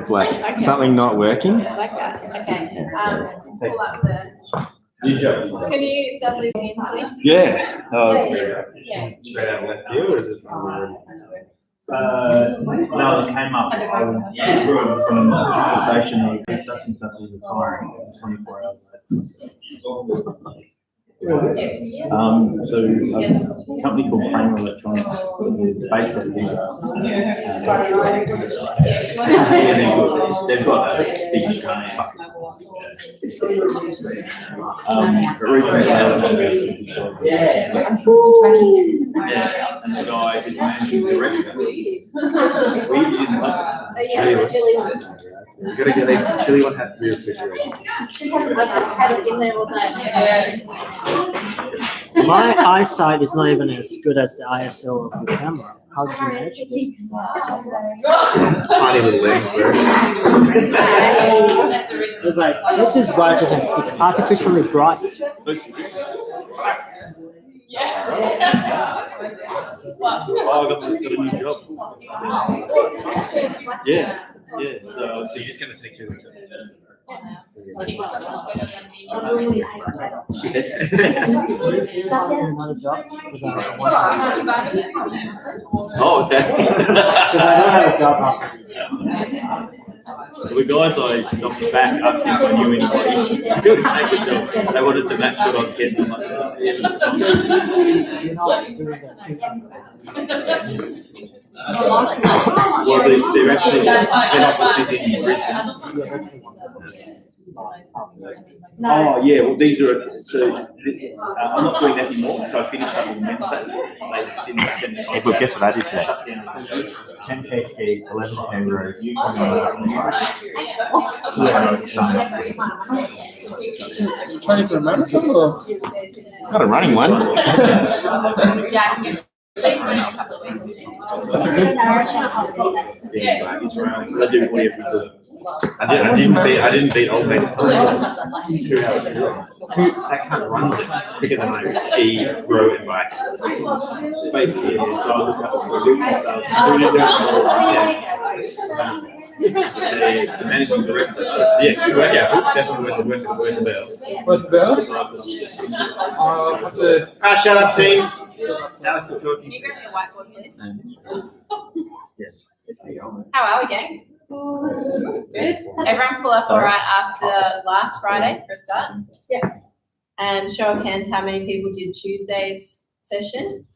like something not working. Like that. Okay. Pull up the. Good job. Can you definitely begin, please? Yeah. Straight out left field, or is it something already? No, it came up. I was doing some conversation with such and such as retiring. It was 24 hours later. So a company called Kramer Electronics is based in they've got a big Australian and the guy who's managing the director, we didn't like Chili one. You gotta get a chili one has to be a situation. My eyesight is not even as good as the ISO of the camera. How did you manage it? Tiny little leg, bro. It's like, this is brighter than it's artificially bright. Oh, I got a new job. Yeah. So you're just gonna take 2 weeks. Another job? Oh, that's Because I don't have a job after. the guys like off the back asking if I knew anybody. Good, take a job. They wanted to match what I was getting. I'm like, You're not doing well, they're actually head office is in Brisbane. Oh yeah, well these are I'm not doing that anymore. So I finished up on Wednesday. They didn't extend the Hey, but guess what I did today? 10 KC, 11 Kangaroo, Trying to remember some or? Not a running one. That's a good. I didn't beat old mates. 2 hours. That can't run quicker than I ski, row, and bike. Basically, so I looked up the managing director. Yeah, work out. Definitely worth the bell. What's the bell? What's the? Shut up, team. Alex is talking. Can you grab me a whiteboard, please? Yes. How are we, gang? Good. Everyone pull up all right after last Friday for a start? Yeah. And show of hands, how many people did Tuesday's session?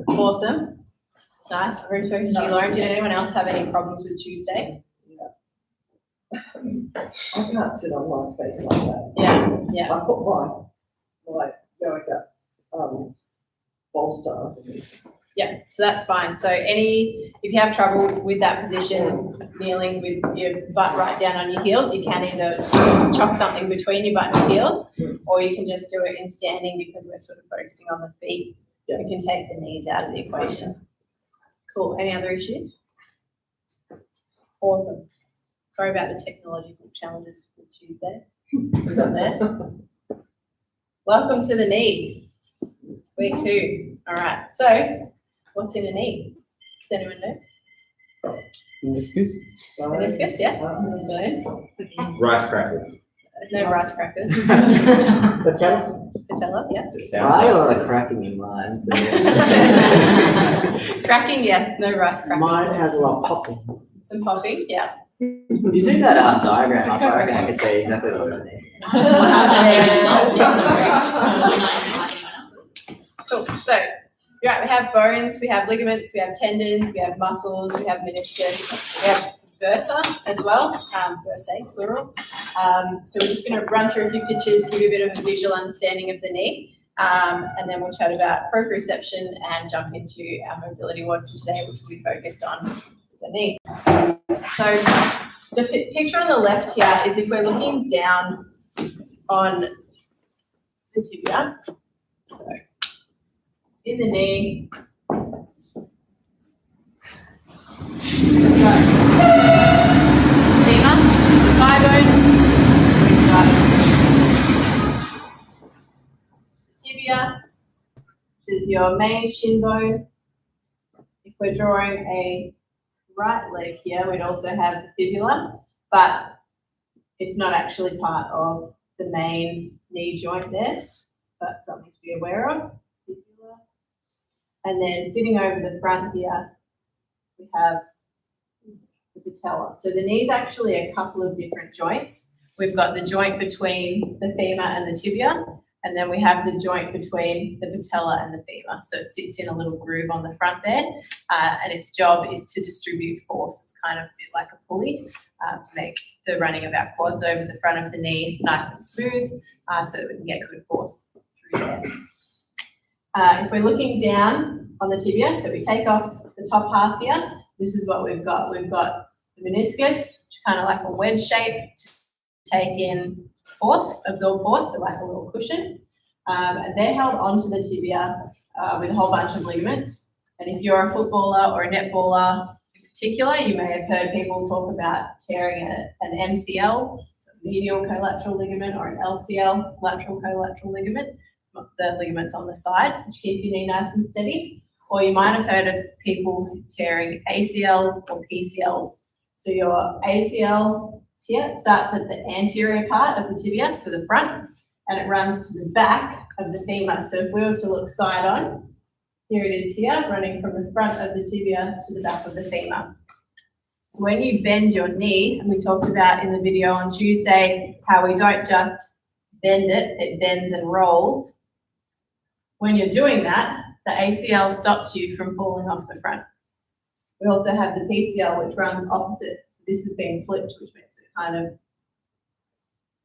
Awesome. Nice. I've already spoken to you, Lauren. Did anyone else have any problems with Tuesday? I can't sit on my feet like that. Yeah. I put my yoga bolster underneath. Yeah, so that's fine. So if you have trouble with that position, kneeling with your butt right down on your heels, you can either chop something between your butt and your heels, or you can just do it in standing because we're sort of focusing on the feet. Yeah. You can take the knees out of the equation. Cool. Any other issues? Awesome. Sorry about the technological challenges with Tuesday. We've got there. Welcome to the knee. Week 2. All right. So, what's in a knee? Does anyone know? Meniscus. Meniscus, yeah. No. Rice crackers. No rice crackers. Patella? Patella, yes. I got a lot of cracking in mine. So Cracking, yes. No rice crackers. Mine has a lot of popping. Some popping, yeah. you see that diagram up, I reckon I could tell you exactly what's in there. Cool. So, right, we have bones, we have ligaments, we have tendons, we have muscles, we have meniscus, we have bursa as well, bursae, plural. So we're just going to run through a few pictures, give you a bit of a visual understanding of the knee, and then we'll chat about proprioception and jump into our mobility ward for today, which will be focused on the knee. So the picture on the left here is if we're looking down on the tibia. So in the knee. Femur, which is the thigh bone. We've got tibia, which is your main shin bone. If we're drawing a right leg here, we'd also have the fibula, but it's not actually part of the main knee joint there, but something to be aware of. Fibula. And then sitting over the front here, we have the patella. So the knee is actually a couple of different joints. We've got the joint between the femur and the tibia, and then we have the joint between the patella and the femur. So it sits in a little groove on the front there, and its job is to distribute force. It's kind of a bit like a pulley to make the running of our quads over the front of the knee nice and smooth, so that we can get good force through there. If we're looking down on the tibia, so we take off the top half here, this is what we've got. We've got the meniscus, which is kind of like a wedge shape to take in force, absorb force, so like a little cushion. And they're held onto the tibia with a whole bunch of ligaments. And if you're a footballer or a netballer in particular, you may have heard people talk about tearing an MCL, so medial collateral ligament, or an LCL, lateral collateral ligament, the ligaments on the side, which keep your knee nice and steady. Or you might have heard of people tearing ACLs or PCLs. So your ACL here, it starts at the anterior part of the tibia, so the front, and it runs to the back of the femur. So if we were to look side on, here it is here, running from the front of the tibia to the back of the femur. So when you bend your knee, and we talked about in the video on Tuesday, how we don't just bend it, it bends and rolls. When you're doing that, the ACL stops you from falling off the front. We also have the PCL, which runs opposite. So this has been flipped, which makes it kind of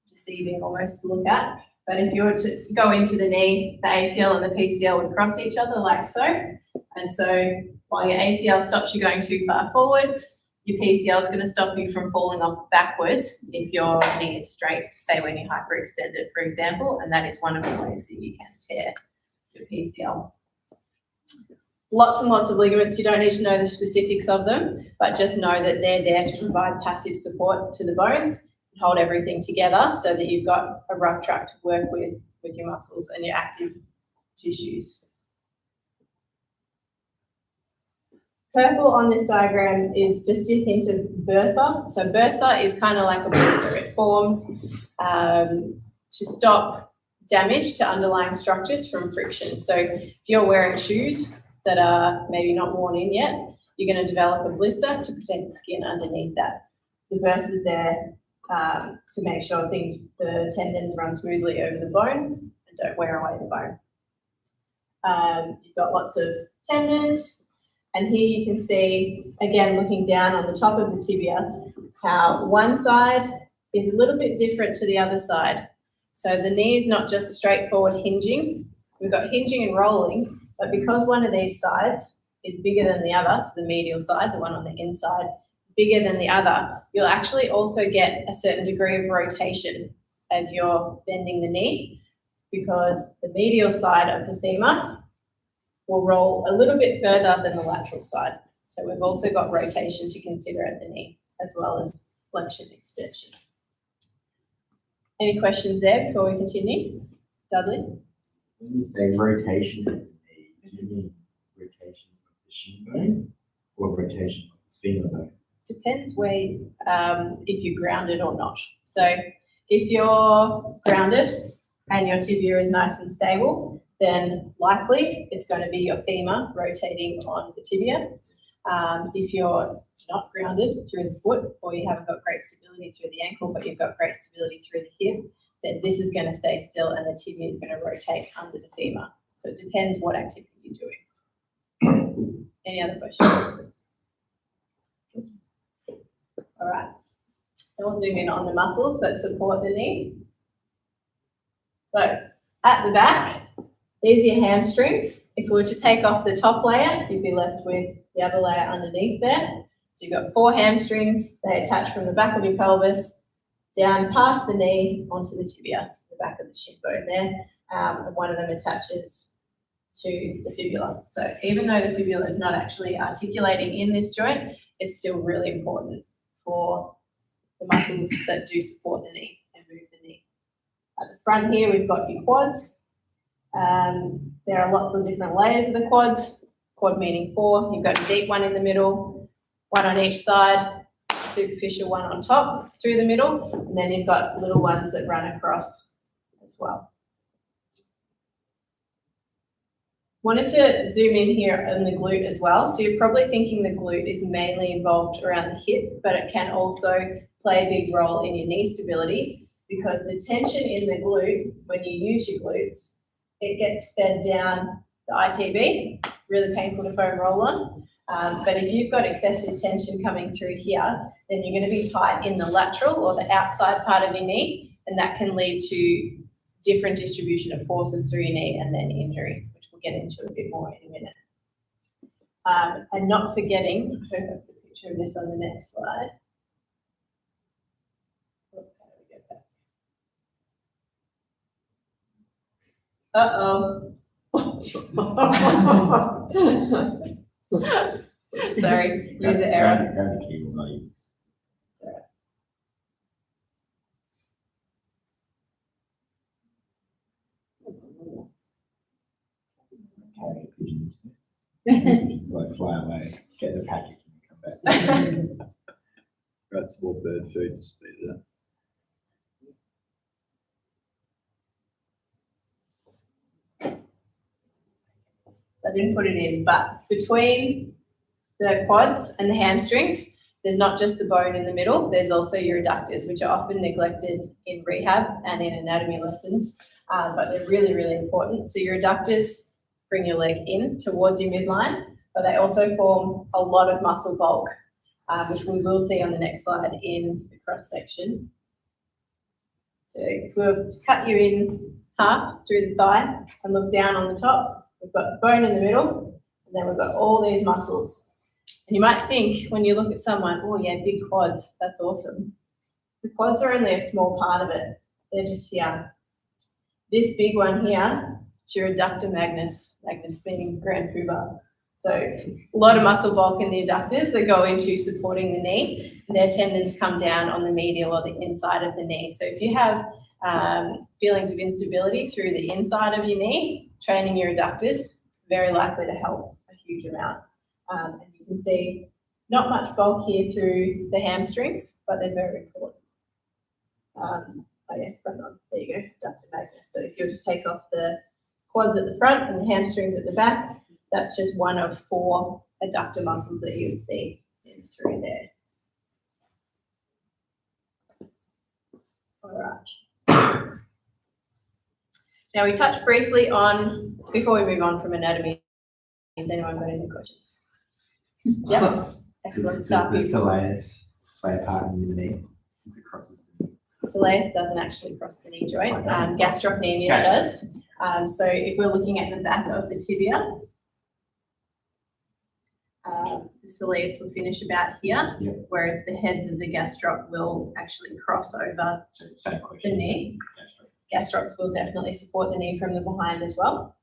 deceiving almost to look at. But if you were to go into the knee, the ACL and the PCL would cross each other like so. And so while your ACL stops you going too far forwards, your PCL is going to stop you from falling off backwards if your knee is straight, say when you're hyperextended, for example, and that is one of the ways that you can tear your PCL. Lots and lots of ligaments. You don't need to know the specifics of them, but just know that they're there to provide passive support to the bones and hold everything together so that you've got a rough track to work with your muscles and your active tissues. Purple on this diagram is just a hint of bursa. So bursa is kind of like a blister. It forms to stop damage to underlying structures from friction. So if you're wearing shoes that are maybe not worn in yet, you're going to develop a blister to protect the skin underneath that. The bursa is there to make sure the tendons run smoothly over the bone and don't wear away the bone. You've got lots of tendons, and here you can see, again, looking down on the top of the tibia, how one side is a little bit different to the other side. So the knee is not just straightforward hinging. We've got hinging and rolling, but because one of these sides is bigger than the other, so the medial side, the one on the inside, bigger than the other, you'll actually also get a certain degree of rotation as you're bending the knee, because the medial side of the femur will roll a little bit further than the lateral side. So we've also got rotation to consider at the knee, as well as flexion extension. Any questions there before we continue? Dudley? When you say rotation of the knee, do you mean rotation of the shin bone or rotation of the femur bone? Depends where, if you're grounded or not. So if you're grounded and your tibia is nice and stable, then likely it's going to be your femur rotating on the tibia. If you're not grounded through the foot, or you haven't got great stability through the ankle, but you've got great stability through the hip, then this is going to stay still and the tibia is going to rotate under the femur. So it depends what activity you're doing. Any other questions? All right. Then we'll zoom in on the muscles that support the knee. So at the back, these are your hamstrings. If we were to take off the top layer, you'd be left with the other layer underneath there. So you've got 4 hamstrings. They attach from the back of your pelvis down past the knee onto the tibia, so the back of the shin bone there. And one of them attaches to the fibula. So even though the fibula is not actually articulating in this joint, it's still really important for the muscles that do support the knee and move the knee. At the front here, we've got your quads. There are lots of different layers of the quads. Quad meaning 4. You've got a deep one in the middle, one on each side, superficial one on top through the middle, and then you've got little ones that run across as well. Wanted to zoom in here on the glute as well. So you're probably thinking the glute is mainly involved around the hip, but it can also play a big role in your knee stability, because the tension in the glute, when you use your glutes, it gets fed down the ITB, really painful to foam roll on. But if you've got excessive tension coming through here, then you're going to be tight in the lateral or the outside part of your knee, and that can lead to different distribution of forces through your knee and then injury, which we'll get into a bit more in a minute. And not forgetting, I hope I put a picture of this on the next slide. Uh-oh. Sorry, user error. Grab the keyboard, not use. Carry a pigeon. Like fly away, get the package and come back. Got some more bird food to speed it up. I didn't put it in, but between the quads and the hamstrings, there's not just the bone in the middle, there's also your adductors, which are often neglected in rehab and in anatomy lessons, but they're really, really important. So your adductors bring your leg in towards your midline, but they also form a lot of muscle bulk, which we will see on the next slide in the cross section. So if we were to cut you in half through the thigh and look down on the top, we've got the bone in the middle, and then we've got all these muscles. And you might think when you look at someone, oh yeah, big quads, that's awesome. The quads are only a small part of it. They're just here. This big one here is your adductor magnus, magnus being grand poobah. So a lot of muscle bulk in the adductors that go into supporting the knee, and their tendons come down on the medial or the inside of the knee. So if you have feelings of instability through the inside of your knee, training your adductors, very likely to help a huge amount. And you can see not much bulk here through the hamstrings, but they're very important. Oh yeah, front on, there you go, adductor magnus. So if you were to take off the quads at the front and the hamstrings at the back, that's just one of 4 adductor muscles that you would see in through there. All right. Now we touched briefly on, before we move on from anatomy, has anyone got any questions? Yep, excellent stuff. Does the soleus play a part in the knee since it crosses the knee? Soleus doesn't actually cross the knee joint. Gastrocnemius does. So if we're looking at the back of the tibia, the soleus will finish about here, whereas the heads of the gastroc will actually cross over Same the knee. Gastrocs will definitely support the knee from the behind as well.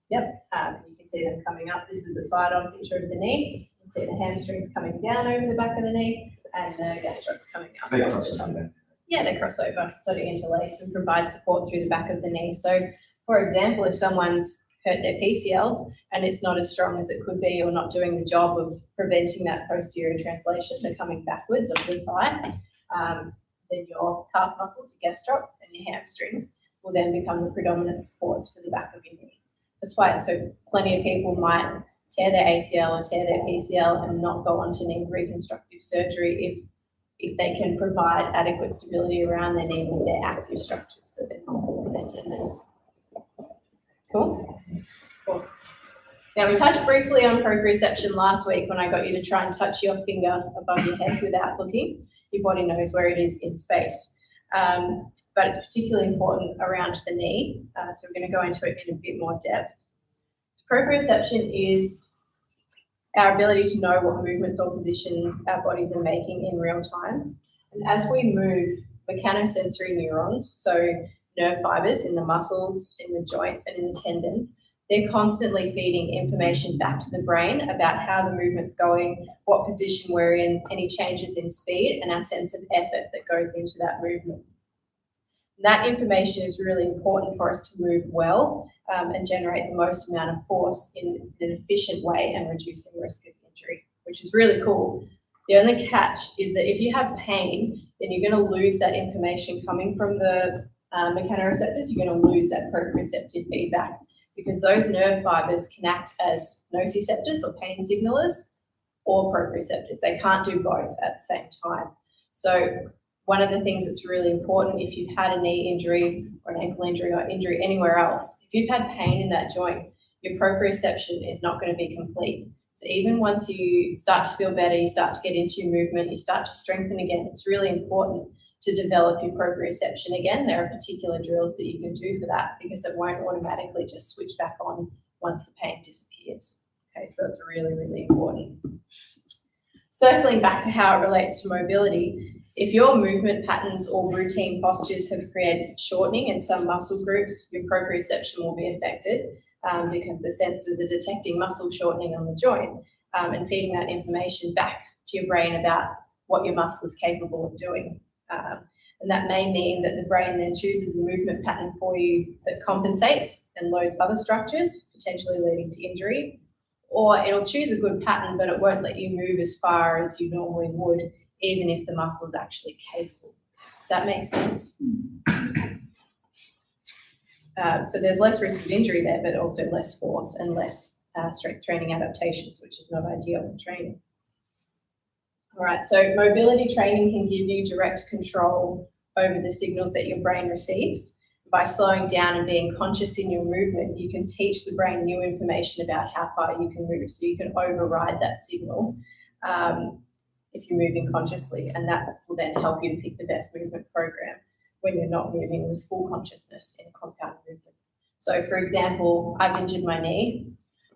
Yep, you can see them coming up. This is a side-on picture of the knee. You can see the hamstrings coming down over the back of the knee and the gastrocs coming up. They across cross the top. over. Yeah, they cross over, so to interlace and provide support through the back of the knee. So, for example, if someone's hurt their PCL and it's not as strong as it could be, or not doing the job of preventing that posterior translation, they're coming backwards of the thigh, then your calf muscles, your gastrocs and your hamstrings will then become the predominant supports for the back of your knee. That's why plenty of people might tear their ACL or tear their PCL and not go on to need reconstructive surgery if they can provide adequate stability around their knee with their active structures, so their muscles and their tendons. Cool? Awesome. Now we touched briefly on proprioception last week when I got you to try and touch your finger above your head without looking. Your body knows where it is in space. But it's particularly important around the knee. So we're going to go into it in a bit more depth. Proprioception is our ability to know what movements or position our bodies are making in real time. And as we move, mechanosensory neurons, so nerve fibers in the muscles, in the joints and in the tendons, they're constantly feeding information back to the brain about how the movement's going, what position we're in, any changes in speed, and our sense of effort that goes into that movement. That information is really important for us to move well and generate the most amount of force in an efficient way and reducing risk of injury, which is really cool. The only catch is that if you have pain, then you're going to lose that information coming from the mechanoreceptors. You're going to lose that proprioceptive feedback because those nerve fibers can act as nociceptors or pain signalers or proprioceptors. They can't do both at the same time. So one of the things that's really important if you've had a knee injury or an ankle injury or injury anywhere else, if you've had pain in that joint, your proprioception is not going to be complete. So even once you start to feel better, you start to get into your movement, you start to strengthen again, it's really important to develop your proprioception again. There are particular drills that you can do for that because it won't automatically just switch back on once the pain disappears. Okay, so that's really, really important. Circling back to how it relates to mobility, if your movement patterns or routine postures have created shortening in some muscle groups, your proprioception will be affected. Because the sensors are detecting muscle shortening on the joint and feeding that information back to your brain about what your muscle is capable of doing. And that may mean that the brain then chooses a movement pattern for you that compensates and loads other structures, potentially leading to injury. Or it'll choose a good pattern, but it won't let you move as far as you normally would, even if the muscle is actually capable. Does that make sense? So there's less risk of injury there, but also less force and less strength training adaptations, which is not ideal for training. All right, so mobility training can give you direct control over the signals that your brain receives. By slowing down and being conscious in your movement, you can teach the brain new information about how far you can move. So you can override that signal if you're moving consciously, and that will then help you to pick the best movement program when you're not moving with full consciousness in compound movement. So for example, I've injured my knee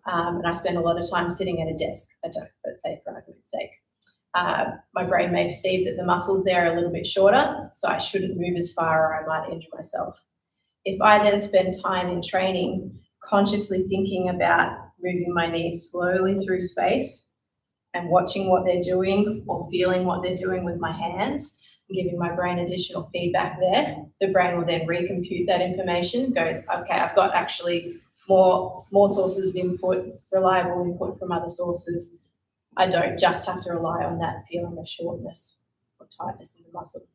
and I spend a lot of time sitting at a desk. I don't, but say for argument's sake. My brain may perceive that the muscles there are a little bit shorter, so I shouldn't move as far or I might injure myself. If I then spend time in training consciously thinking about moving my knees slowly through space and watching what they're doing or feeling what they're doing with my hands, giving my brain additional feedback there, the brain will then recompute that information, goes, okay, I've got actually more sources of input, reliable input from other sources. I don't just have to rely on that feeling of shortness or tightness in the muscle.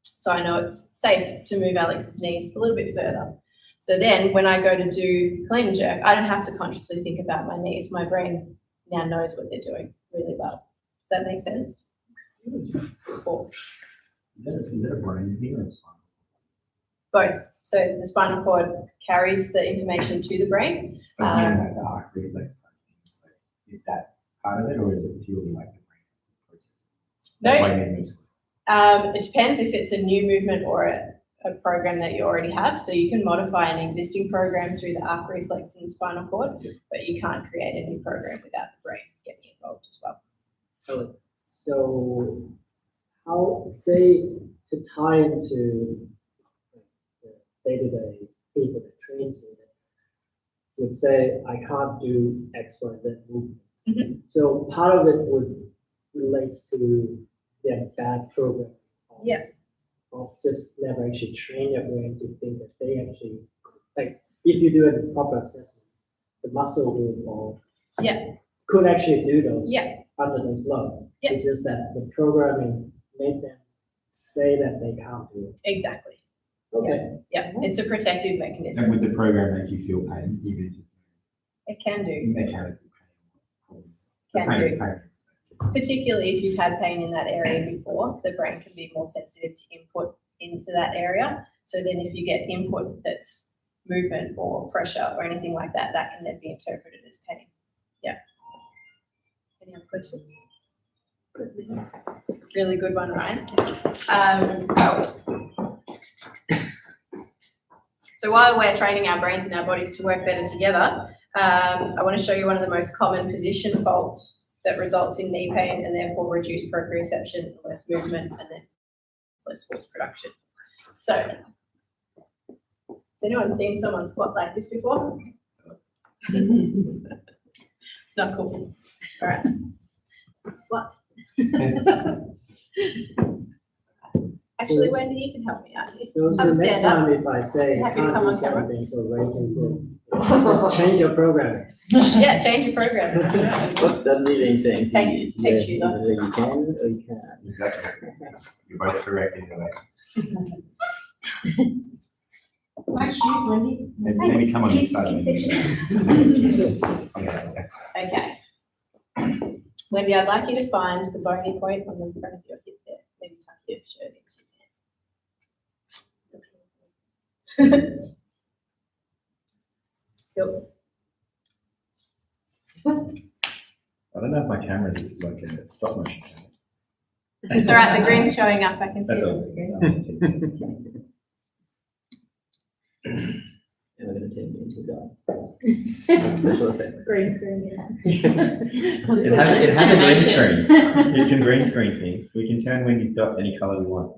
So I know it's safe to move Alex's knees a little bit further. So then when I go to do clean and jerk, I don't have to consciously think about my knees. My brain now knows what they're doing really well. Does that make sense? Awesome. Is that a brain here or spinal? Both. So the spinal cord carries the information to the brain. But you know, like the arc reflex kind of thing. So is that part of it, or is it purely like the brain process? That's why you move slow. It depends if it's a new movement or a program that you already have. So you can modify an existing program through the arc reflex in the spinal cord, but you can't create a new program without the brain getting involved as well. Alex, so how, say, to tie into the day-to-day people that trains in it, would say, I can't do X, Y, Z movement. Mm-hmm. So part of it would relates to their bad program. Of just never actually train their brain to think that they actually, like, if you do a proper assessment, the muscle will evolve. Could actually do those under those loads. It's just that the programming made them say that they can't do it. Exactly. Okay. It's a protective mechanism. And would the program make you feel pain, even if It can do. it's mechanical pain? Can Pain do. is pain. Particularly if you've had pain in that area before, the brain can be more sensitive to input into that area. So then if you get input that's movement or pressure or anything like that, that can then be interpreted as pain. Any other questions? Really good one, Ryan. So while we're training our brains and our bodies to work better together, I want to show you one of the most common position faults that results in knee pain and therefore reduced proprioception, less movement, and then less force production. So, has anyone seen someone squat like this before? It's not cool. All right. What? Actually, Wendy, you can help me out here. So Have a next stand up. time if I say Happy to can't come do on camera. something, so Ray can say, Just change your programming. Yeah, change your program. That's right. What's that leading saying? Take shoes off. Either you can or you can't. Exactly. You're both correct either way. Nice shoes, Wendy. Maybe come on this side. Okay. Wendy, I'd like you to find the bony point on the front of your hip there. Maybe tuck your shirt into your pants. Cool. I don't know if my camera is like a stop motion. It's all right, the green's showing up. I can see That's it on all. the screen. And we're gonna take you into God's. Special effects. Green screen, yeah. It has a green screen. It can green screen things. We can turn Wendy's dots any color we want.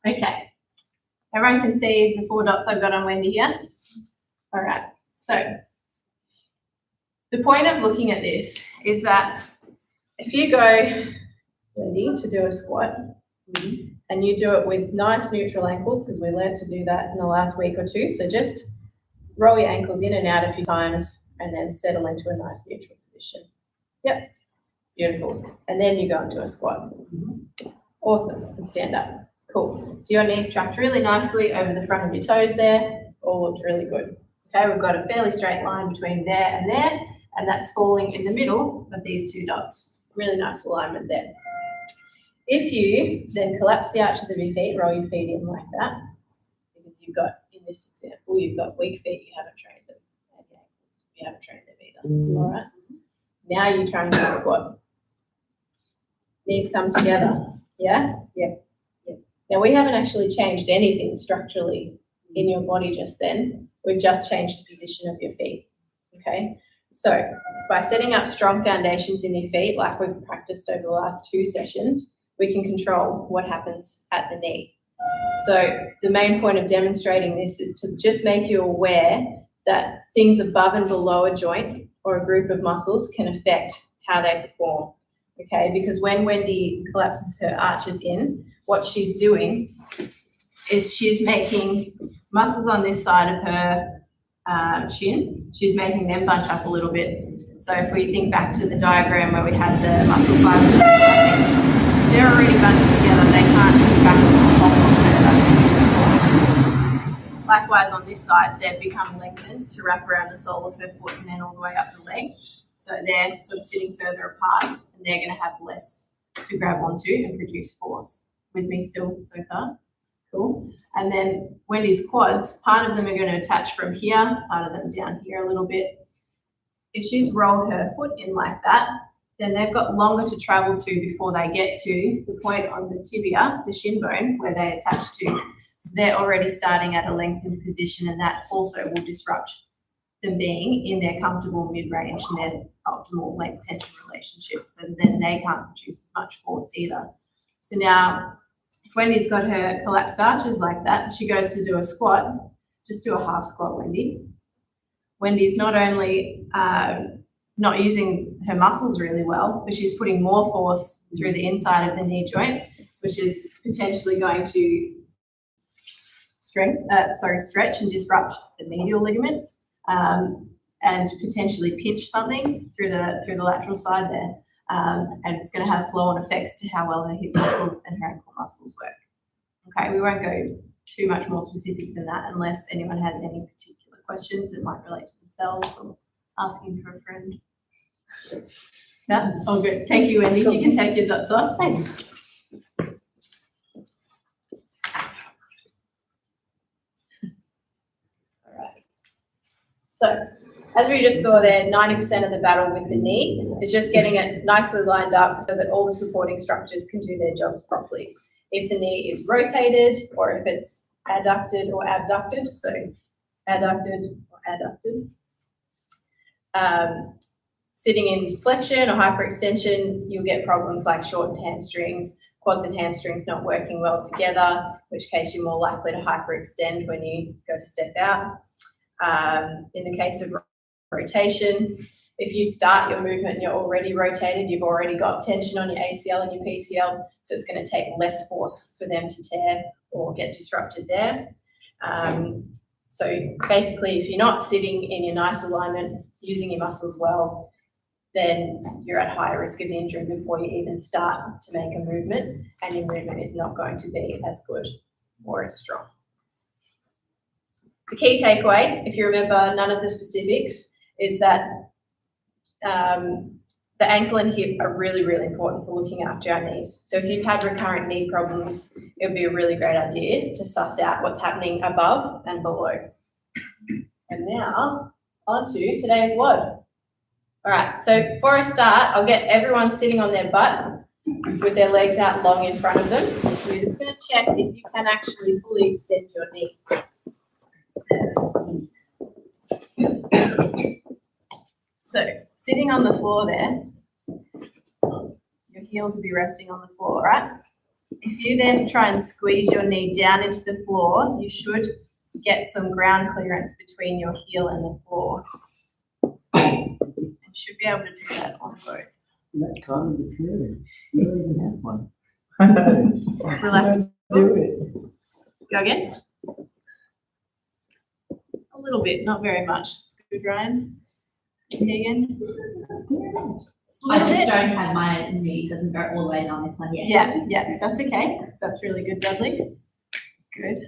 Okay. Everyone can see the 4 dots I've got on Wendy here? All right, so the point of looking at this is that if you go, Wendy, to do a squat, and you do it with nice neutral ankles, because we learned to do that in the last week or two, so just roll your ankles in and out a few times and then settle into a nice neutral position. Yep, beautiful. And then you go into a squat. Awesome, and stand up. Cool. So your knees tracked really nicely over the front of your toes there. All looks really good. Okay, we've got a fairly straight line between there, and that's falling in the middle of these 2 dots. Really nice alignment there. If you then collapse the arches of your feet, roll your feet in like that, because you've got, in this example, you've got weak feet, you haven't trained them, and your ankles, you haven't trained them either. All right. Now you try and do a squat. Knees come together. Yeah? Yep. Now, we haven't actually changed anything structurally in your body just then. We've just changed the position of your feet, okay? So by setting up strong foundations in your feet, like we've practiced over the last 2 sessions, we can control what happens at the knee. So the main point of demonstrating this is to just make you aware that things above and below a joint or a group of muscles can affect how they perform, okay? Because when Wendy collapses her arches in, what she's doing is she's making muscles on this side of her shin, she's making them bunch up a little bit. So if we think back to the diagram where we had the muscle fibers, they're already bunched together, they can't contract a whole lot further to produce force. Likewise on this side, they've become lengthened to wrap around the sole of her foot and then all the way up the leg. So they're sort of sitting further apart and they're going to have less to grab onto and produce force. With me still so far? Cool. And then Wendy's quads, part of them are going to attach from here, part of them down here a little bit. If she's rolled her foot in like that, then they've got longer to travel to before they get to the point on the tibia, the shin bone, where they attach to. So they're already starting at a lengthened position, and that also will disrupt them being in their comfortable mid-range and their optimal length tension relationship. So then they can't produce as much force either. So now, if Wendy's got her collapsed arches like that, she goes to do a squat, just do a half squat, Wendy. Wendy's not only not using her muscles really well, but she's putting more force through the inside of the knee joint, which is potentially going to stretch and disrupt the medial ligaments and potentially pinch something through the lateral side there. And it's going to have flow-on effects to how well her hip muscles and her ankle muscles work. Okay, we won't go too much more specific than that unless anyone has any particular questions that might relate to themselves or asking for a friend. Yeah, all good. Thank you, Wendy. You can take your dots off. Thanks. All right. So, as we just saw there, 90% of the battle with the knee is just getting it nicely lined up so that all the supporting structures can do their jobs properly. If the knee is rotated or if it's adducted or abducted, so adducted or adducted, sitting in flexion or hyperextension, you'll get problems like shortened hamstrings, quads and hamstrings not working well together, in which case you're more likely to hyperextend when you go to step out. In the case of rotation, if you start your movement and you're already rotated, you've already got tension on your ACL and your PCL, so it's going to take less force for them to tear or get disrupted there. So basically, if you're not sitting in your nice alignment, using your muscles well, then you're at higher risk of injury before you even start to make a movement, and your movement is not going to be as good or as strong. The key takeaway, if you remember none of the specifics, is that the ankle and hip are really, really important for looking after our knees. So if you've had recurrent knee problems, it would be a really great idea to suss out what's happening above and below. And now, on to today's WOD. All right, so for a start, I'll get everyone sitting on their butt with their legs out long in front of them. We're just going to check if you can actually fully extend your knee. So sitting on the floor there, your heels will be resting on the floor, right? If you then try and squeeze your knee down into the floor, you should get some ground clearance between your heel and the floor. And should be able to do that on both. That kind of clearance. You don't even have one. Relax. Do it. Go again. A little bit, not very much. It's good, Ryan. Okay, again. Just a I little just bit. don't have my knee, doesn't go all the way down this one yet. Yeah, that's okay. That's really good, Dudley. Good.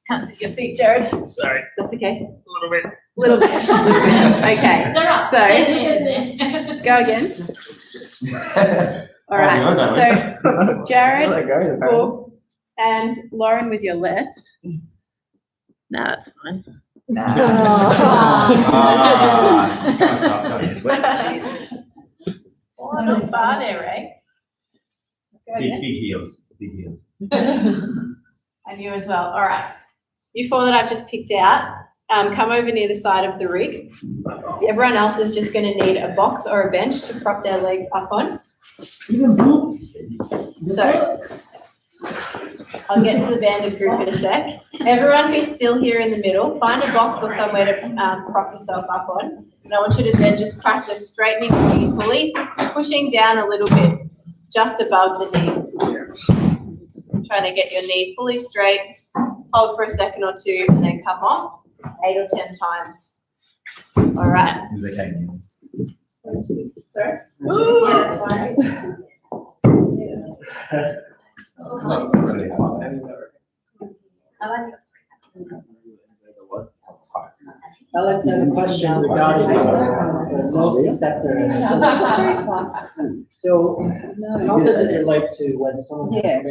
Can't see your feet, Jared. Sorry, That's okay. a little bit. Little bit. Okay, No, no. So- go again. All right. So Jared, Paul, and Lauren with your left. No, that's fine. Kind of soft on his Oh, not far there, Ray. Go again. Big heels, big heels. And you as well. All right. You four that I've just picked out, come over near the side of the rig. Everyone else is just going to need a box or a bench to prop their legs up on. So I'll get to the banded group in a sec. Everyone who's still here in the middle, find a box or somewhere to prop yourself up on. And I want you to then just practice straightening the knee fully, pushing down a little bit just above the knee. Trying to get your knee fully straight, hold for a second or two, and then come off 8 or 10 times. All right. Is it okay? Sorry? I like it. Alex had a question regarding the nociceptor. So how does it relate to when someone has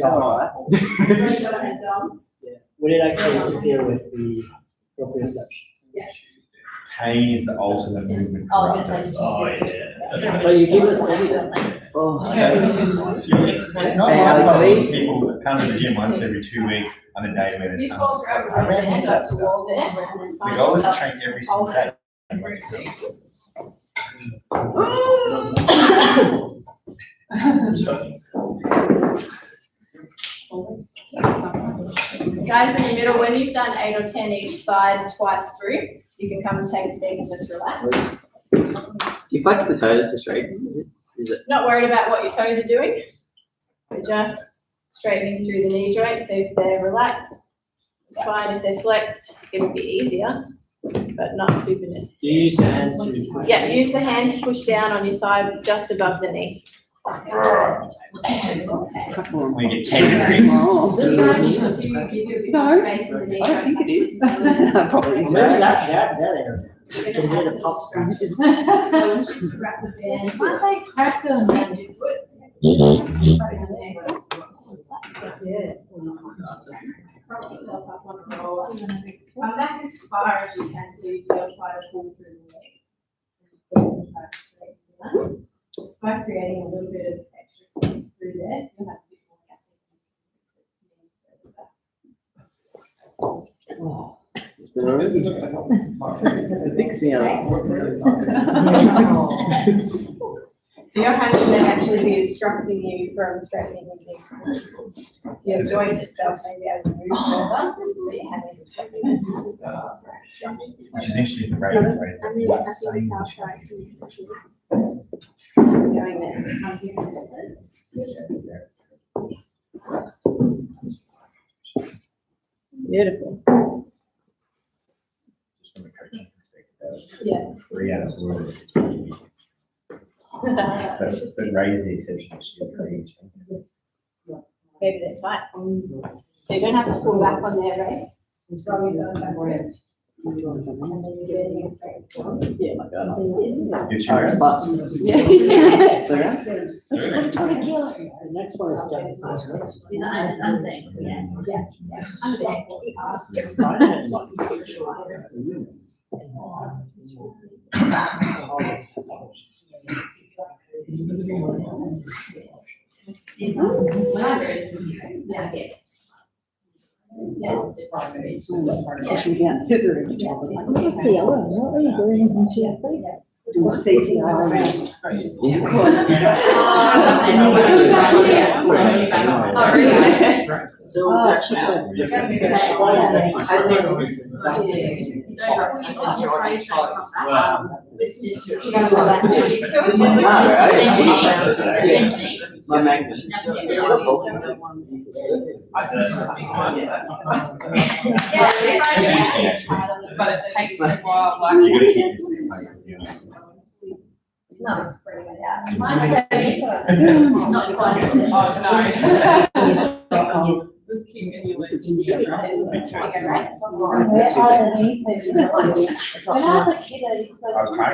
would it actually interfere with the proprioception? Pain is the ultimate movement Oh, I was corruptor. gonna say, But you give us evidence. It's not Hey, my Alex, problem. please. People come to the gym once every 2 weeks on a day where You there's fall, tons of grab stuff. a I rubber really band hate that off the stuff. wall there, and then The find goal is to yourself. train every single day. Guys in the middle, when you've done 8 or 10 each side twice through, you can come and take a seat and just relax. Do you flex the toes to straighten? Is it? Not worried about what your toes are doing. We're just straightening through the knee joint, so if they're relaxed, it's fine. If they're flexed, it would be easier, but not super Do necessary. you use the hand to push? Yeah, use the hand to push down on your thigh just above the knee. We get 10 degrees. To give you a bit more space in the knee I don't think it is. joint. Probably Maybe is. that area. We're Can gonna hear add the some pop. distraction. So I want you to wrap the band. Why don't they crack them? around your foot. Prop yourself up on the roller. Come back as far as you can so you feel quite a pull through the leg. Try to straighten down. Just by creating a little bit of extra space through there, you'll have a bit more gap. It fixed me up. So your hand should then actually be obstructing you from straightening your knees. So your joint itself may be able to move further, but your hand is obstructing this. Which is interesting for radio, right? Insane. Going there. Beautiful. Yeah. 3 out of 4. But Ray's the exception. She's great. Maybe they're tight. So you don't have to pull back on there, right? Rub yourself backwards. And then you're getting it straight forward. Yeah, like that. Your two Plus. Yeah. The next one is just. These are other things, yeah. Yeah, okay. Pushing down hither and top of What's the yellow? What are you doing when she has that? doing safety alarm. Oh, really? So actually said. My Magnus. But it takes a while, like. You gotta keep this thing like, you know. No, spreading it out. Not quite. Oh, no.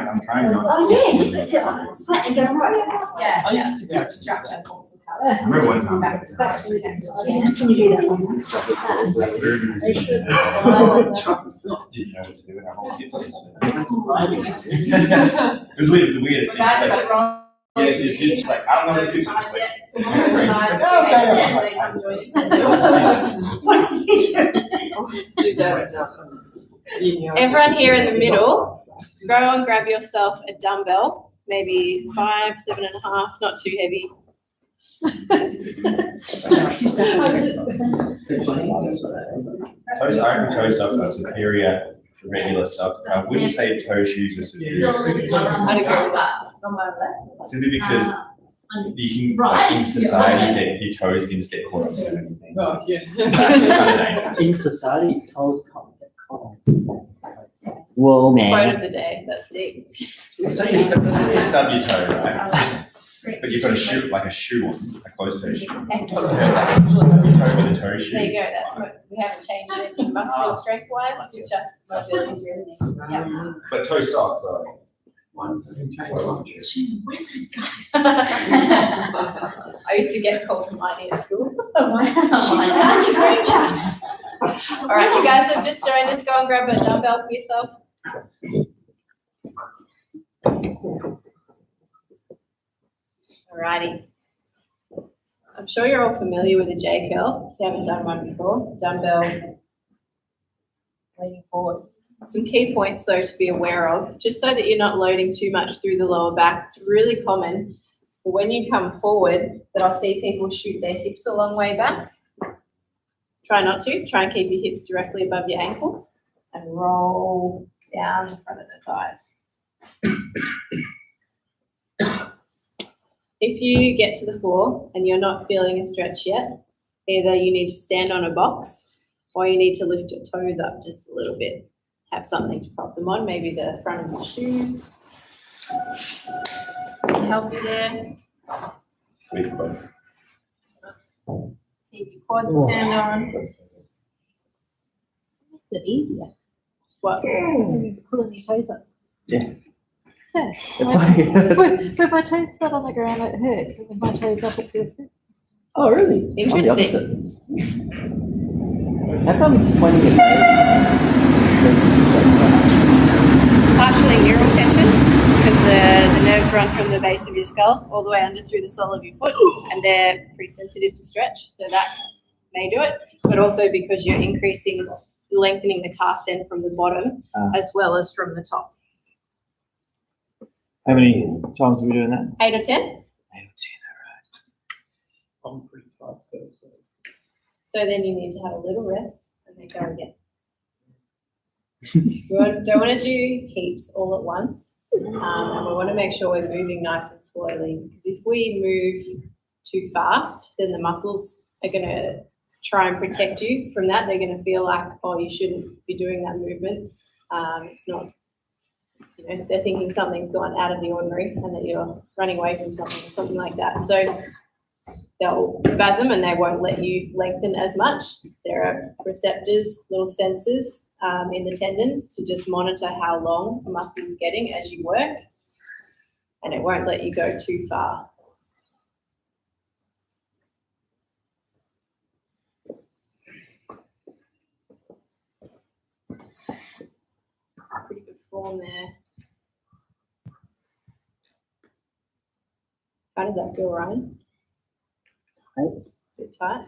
I'm trying not. Oh, yeah, you just sit on it, sit and go right. Yeah, yeah, just a distraction, also I remember one time. Can you do that one? Didn't know what to do with our whole kids. It was weird, it was the weirdest thing. She's like, yeah, she's just like, I don't know what to do. So just like, Everyone here in the middle, go and grab yourself a dumbbell, maybe 5, 7.5, not too heavy. Toes, I reckon toe socks are superior to regular socks. I wouldn't say toe shoes are superior. I'd agree with that. Simply because you can, like, in society, that your toes can just get caught on so many things. Oh, yeah. Kind of dangerous. In society, toes can't get caught. Whoa, Quote man. of the day, that's deep. Let's say you stub your toe, right? But you've got a shoe, like a shoe on, a closed toe shoe. Stub your toe with a toe There shoe. you go, that's what, we haven't changed it, muscular strength wise, it's just mobility really. Yeah. But toe socks are. She's a wizard, guys. I used to get called Hermione at school. All right, you guys have just joined us. Go and grab a dumbbell for yourself. Alrighty. I'm sure you're all familiar with a J curl. If you haven't done one before, dumbbell leaning forward. Some key points though to be aware of, just so that you're not loading too much through the lower back. It's really common when you come forward that I'll see people shoot their hips a long way back. Try not to. Try and keep your hips directly above your ankles and roll down the front of the thighs. If you get to the floor and you're not feeling a stretch yet, either you need to stand on a box or you need to lift your toes up just a little bit. Have something to prop them on, maybe the front of your shoes. Can help you there. Squeeze both. Keep your quads turned on. Makes it easier. What? Pulling your toes up. Yeah. Yeah. When my toes flat on the ground, it hurts, and when my toes up, it feels good. Oh, really? I'm the Interesting. opposite. How come pointing your toes versus the stretch so much? Partially neural tension, because the nerves run from the base of your skull all the way under through the sole of your foot, and they're pretty sensitive to stretch, so that may do it. But also because you're lengthening the calf then from the bottom as well as from the top. How many times are we doing that? 8 or 10. 8 or 10, I'm pretty tight still, so. So then you need to have a little rest and then go again. We don't want to do heaps all at once, and we want to make sure we're moving nice and slowly, because if we move too fast, then the muscles are going to try and protect you from that. They're going to feel like, oh, you shouldn't be doing that movement. It's not they're thinking something's gone out of the ordinary and that you're running away from something or something like that. So they'll spasm and they won't let you lengthen as much. There are receptors, little sensors in the tendons to just monitor how long a muscle is getting as you work, and it won't let you go too far. Pretty good form there. How does that feel, Ryan? Tight. Bit tight.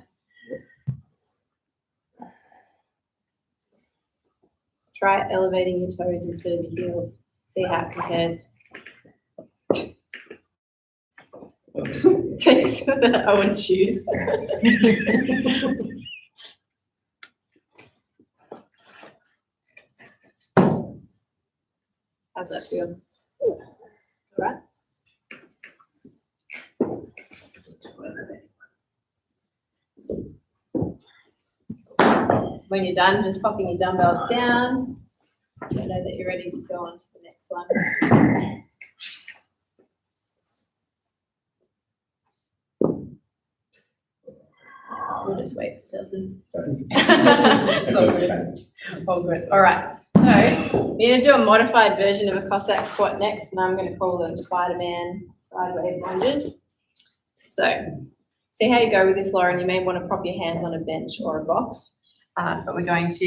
Try elevating your toes instead of your heels. See how it compares. Thanks for the Owen shoes. How's that feel? All right. When you're done, just popping your dumbbells down. So know that you're ready to go on to the next one. We'll just wait for Dudley. It's all good. All good. All right. So we're going to do a modified version of a Cossack squat next, and I'm going to call them Spider-Man sideways lunges. So see how you go with this, Lauren. You may want to prop your hands on a bench or a box, but we're going to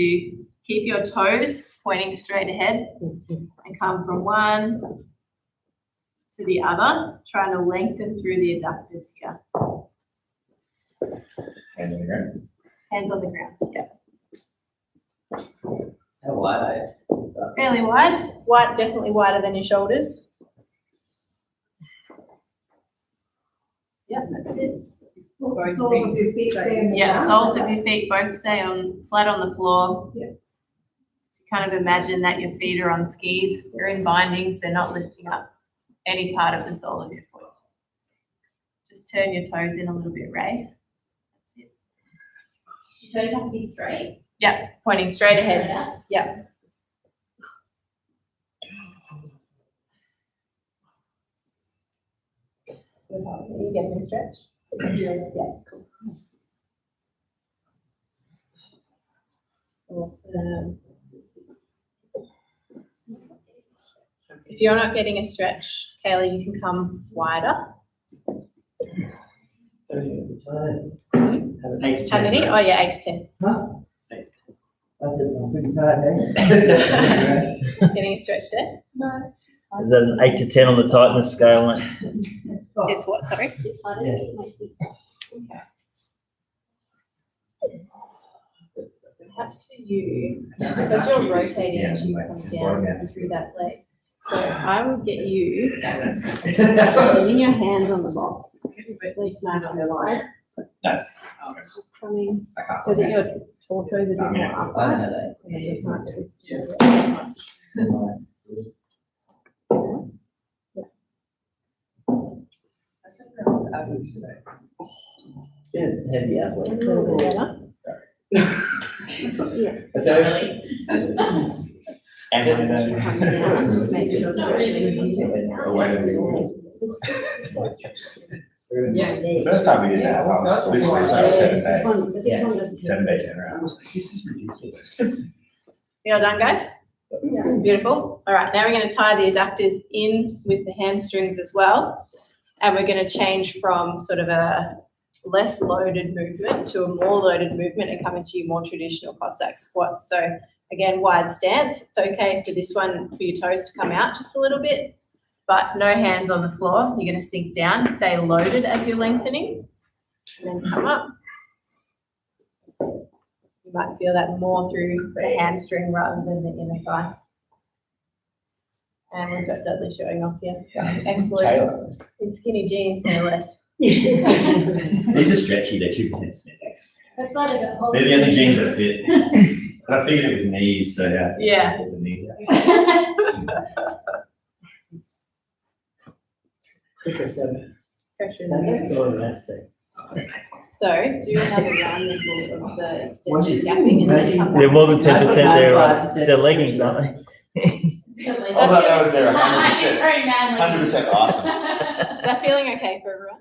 keep your toes pointing straight ahead and come from one to the other, trying to lengthen through the adductors here. Hands on the ground. Hands on the ground, yep. How wide? Fairly wide. Wide, definitely wider than your shoulders. Yep, that's it. Both Soles of feet your feet straight. stay on the Yeah, ground? soles of your feet both stay on flat on the floor. Yeah. So kind of imagine that your feet are on skis. They're in bindings. They're not lifting up any part of the sole of your foot. Just turn your toes in a little bit, Ray. That's it. Your toes have to be straight. Yeah, pointing straight ahead. Yeah. You getting a stretch? Yeah, cool. Awesome. If you're not getting a stretch, Kayla, you can come wider. How many? Oh yeah, 8 to 10. That's it, I'm pretty tired, eh? Getting a stretch there? No. Is that an 8 to 10 on the tightness scale, mate? It's what, sorry? It's harder to get my feet. Perhaps for you, because you're rotating as you come down through that leg. So I will get you putting your hands on the box. Legs nice and wide. Nice. Coming I can't. so that your torso is a bit more upright. And then you can't twist your Heavy a little bit better. That's really. And then. Coming down, just make sure The first time we did that, I was literally like 7 days. This 7 days in a row. I was like, this is ridiculous. You all done, guys? Beautiful. All right, now we're going to tie the adductors in with the hamstrings as well. And we're going to change from sort of a less loaded movement to a more loaded movement and come into your more traditional Cossack squats. So again, wide stance. It's okay for this one for your toes to come out just a little bit, but no hands on the floor. You're going to sink down, stay loaded as you're lengthening, and then come up. You might feel that more through the hamstring rather than the inner thigh. And we've got Dudley showing off here. Excellent. In skinny jeans, no less. These are stretchy, they're 2% spandex. That's why they got holes. They're the only jeans that fit. And I figured it was knees, so yeah. Yeah. The knee. Quicker 7. Pressure in the That's all elastic. So do another round of the extension gapping and then come back. They're more than 10% there, right? They're leggings, aren't they? All I know is they're I 100%, did very manly. 100% awesome. Is that feeling okay for everyone?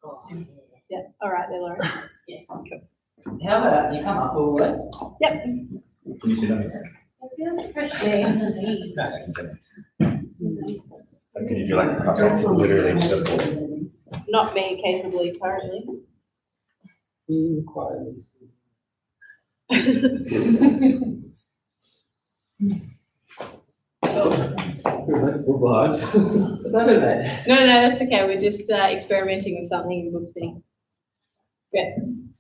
Oh, Yeah, all right, there, Lauren. How about you come up all the way? Yep. Can you sit on here? It feels pretty underneath. No, I can sit. Or can you do like a cross section literally to the floor? Not me capably currently. Inquiries. Move on. What's up with that? No, that's okay. We're just experimenting with something in Whoopsie. Good.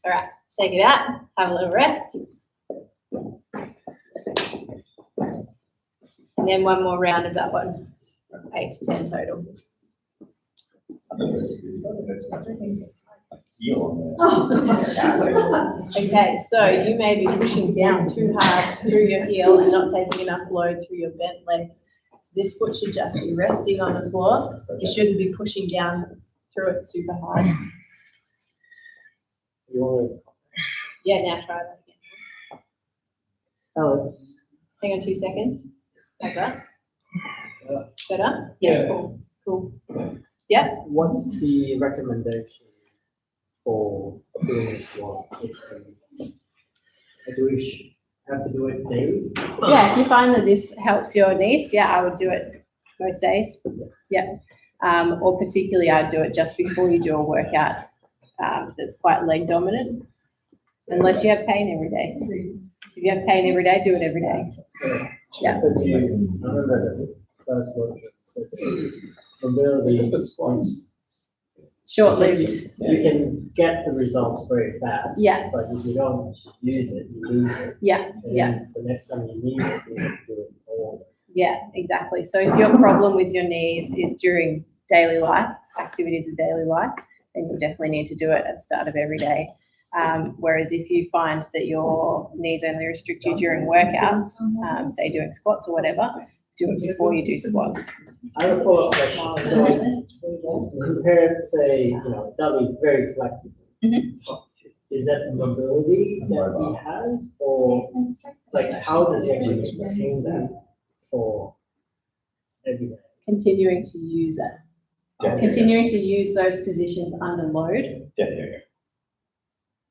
All right, shake it out. Have a little rest. And then one more round of that one. 8 to 10 total. Okay, so you may be pushing down too hard through your heel and not taking enough load through your bent leg. So this foot should just be resting on the floor. You shouldn't be pushing down through it super hard. You want Yeah, now try that again. Alex? Hang on 2 seconds. How's that? Better? Yeah. Cool. What's the recommendation for doing this one? Do we have to do it daily? Yeah, if you find that this helps your knees, yeah, I would do it most days. Yeah. Or particularly I'd do it just before you do a workout that's quite leg dominant, unless you have pain every day. If you have pain every day, do it every day. Yeah. Because you, I remember the first workshop said mobility is Short-lived. you can get the results very fast. Yeah. But if you don't use it, you lose it. Yeah, And yeah. then the next time you need it, you have to do it all. Yeah, exactly. So if your problem with your knees is during daily life, activities of daily life, then you definitely need to do it at the start of every day. Whereas if you find that your knees only restrict you during workouts, say doing squats or whatever, do it before you do squats. I have a follow-up question. So compared to say, Dudley, very flexible. Is that mobility that he has, or like how does he actually maintain that for every day? Continuing to use it. Death Continuing to use those positions under load. Death yoga.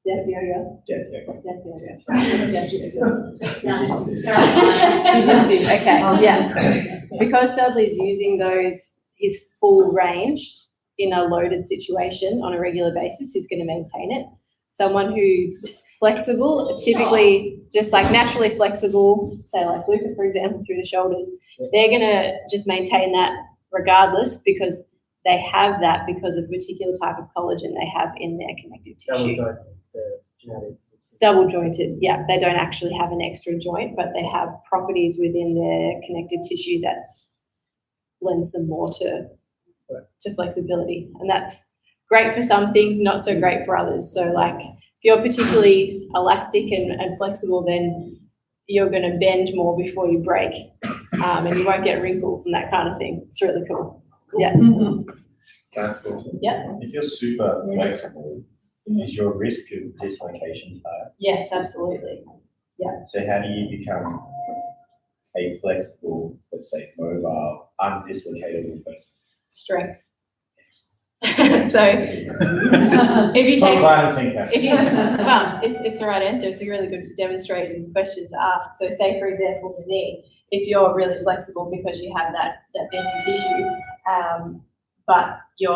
Death yoga. Death yoga. Death yoga. Death yoga. Sounds Jiu-jitsu, okay, yeah. Because Dudley's using his full range in a loaded situation on a regular basis, he's going to maintain it. Someone who's flexible, typically just like naturally flexible, say like Luca, for example, through the shoulders, they're going to just maintain that regardless because they have that because of a particular type of collagen they have in their connective tissue. Double jointed, yeah. They don't actually have an extra joint, but they have properties within their connective tissue that lends them more to flexibility. And that's great for some things, not so great for others. So like if you're particularly elastic and flexible, then you're going to bend more before you break and you won't get wrinkles and that kind of thing. It's really cool. Yeah. Can I ask a question? Yeah. If you're super flexible, is your risk of dislocations higher? Yes, absolutely. So how do you become a flexible, let's say mobile, undislocated person? Strength. So if you take, well, it's the right answer. It's a really good demonstrating question to ask. So say, for example, the knee, if you're really flexible because you have that bending tissue, but you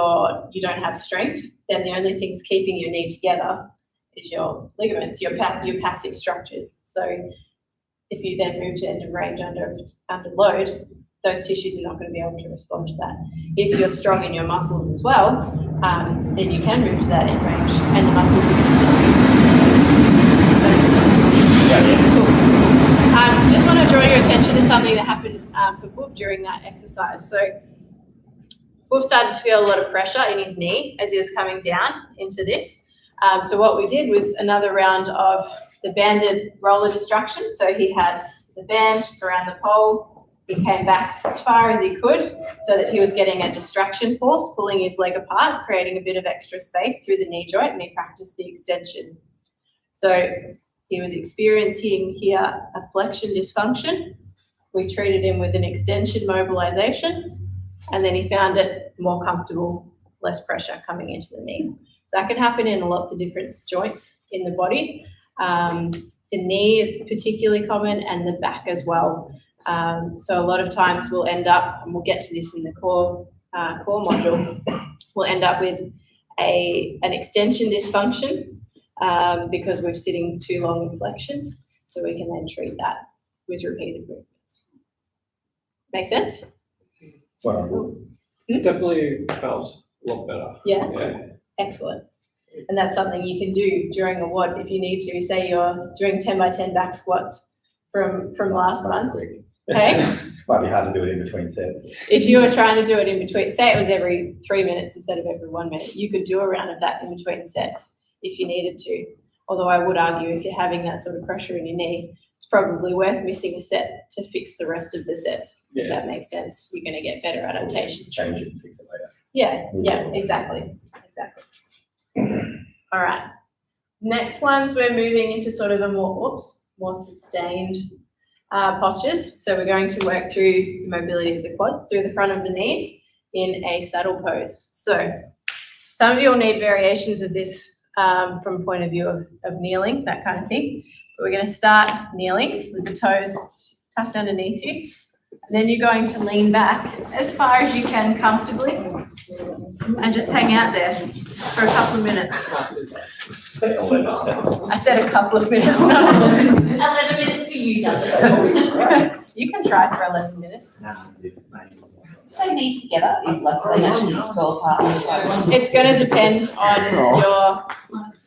don't have strength, then the only things keeping your knee together is your ligaments, your passive structures. So if you then move to end of range under load, those tissues are not going to be able to respond to that. If you're strong in your muscles as well, then you can move to that end range and the muscles are going to stop you. That makes sense? Yeah. Cool. Just want to draw your attention to something that happened for Boop during that exercise. So Boop started to feel a lot of pressure in his knee as he was coming down into this. So what we did was another round of the banded roller distraction. So he had the band around the pole. He came back as far as he could so that he was getting a distraction force, pulling his leg apart, creating a bit of extra space through the knee joint, and he practiced the extension. So he was experiencing here a flexion dysfunction We treated him with an extension mobilization, and then he found it more comfortable, less pressure coming into the knee. So that can happen in lots of different joints in the body. The knee is particularly common, and the back as well. So a lot of times we'll end up, and we'll get to this in the core module, we'll end up with an extension dysfunction because we're sitting too long in flexion. So we can then treat that with repeated movements. Make sense? Well, Definitely felt a lot better. Yeah. Yeah. Excellent. And that's something you can do during a WOD if you need to. Say you're doing 10 by 10 back squats from last month. Okay? Might be hard to do it in between sets. If you were trying to do it in between, say it was every 3 minutes instead of every 1 minute, you could do a round of that in between sets if you needed to. Although I would argue if you're having that sort of pressure in your knee, it's probably worth missing a set to fix the rest of the sets. If that makes sense. You're going to get better adaptation. Change it and fix it later. Yeah, exactly. All right. Next ones, we're moving into sort of a more sustained postures. So we're going to work through the mobility of the quads through the front of the knees in a saddle pose. So some of you will need variations of this from point of view of kneeling, that kind of thing. But we're going to start kneeling with the toes tucked underneath you. And then you're going to lean back as far as you can comfortably and just hang out there for a couple of minutes. I said a couple of minutes, not 11. 11 minutes for you, Doug. You can try for 11 minutes. So knees together, like they actually curl apart. It's going to depend on your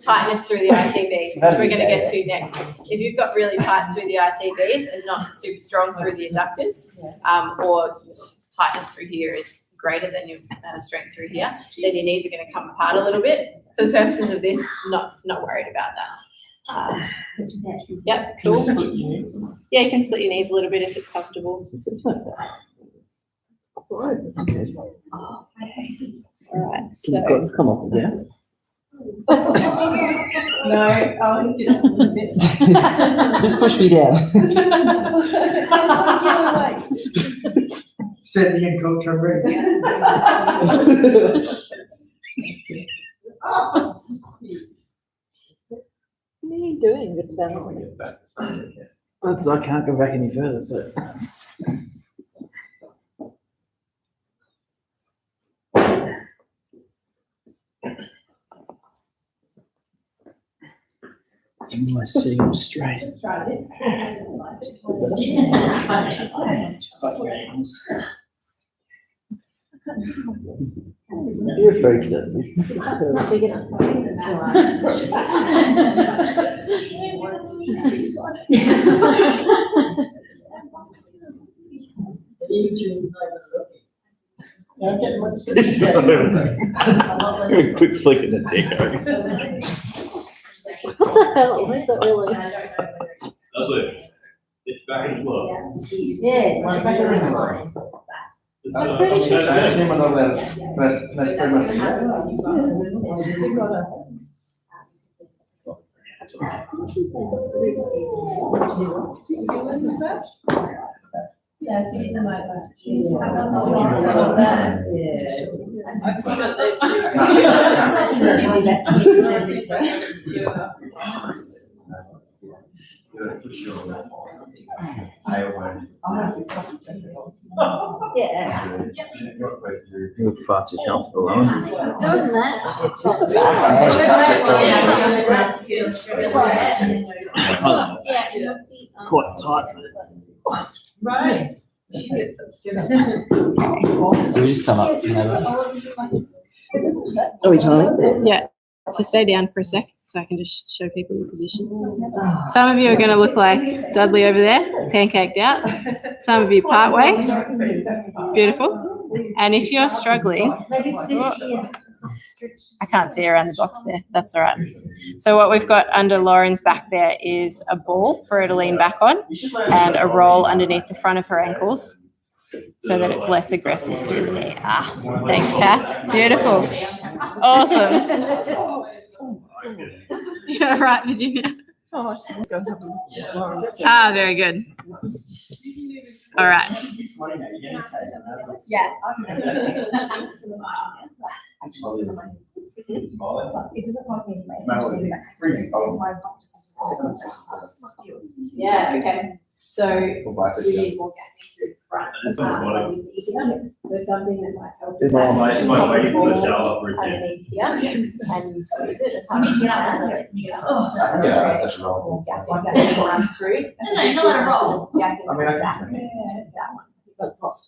tightness through the ITB, which we're going to get to next. If you've got really tight through the ITBs and not super strong through the adductors, or tightness through here is greater than your strength through here, then your knees are going to come apart a little bit. For the purposes of this, not worried about that. Yep, Can you cool. split your knees? Yeah, you can split your knees a little bit if it's comfortable. Okay. All right, so. Let's come off of there. No, I want to sit up a little bit. Just push me down. Set the end, coach, I'm ready. What are you doing with that? That's, I can't go back any further, so. Am I sitting up straight? Let's try this. You're afraid to do this. It's not big enough. Quick flick in the dick. What the hell? Is that really? Lovely. It's back in the floor. Yeah, one back around the line. I'm pretty sure. Yeah, feet in the mud. Yeah. You look far too comfortable, Owen. Doing that. It's just the Quite tight. Right. Do we just come up? Are we timing? Yeah. So stay down for a sec so I can just show people the position. Some of you are going to look like Dudley over there, pancaked out. Some of you part way. Beautiful. And if you're struggling, I can't see around the box there. That's all right. So what we've got under Lauren's back there is a ball for her to lean back on and a roll underneath the front of her ankles so that it's less aggressive through the knee. Ah, thanks, Kath. Beautiful. Awesome. Yeah, right, Virginia. Ah, very good. All right. Smarting now, you're getting paid. Yeah. Yeah, okay. So Or vice we versa. need more gapping through the front. This one's smaller. So something that might help. Good one. It's my way for the shower routine. Underneath here, and you squeeze it as hard as you can. Yeah, that's such a roll. Run through. No, you don't wanna roll. Yeah, I mean, I that can. that one.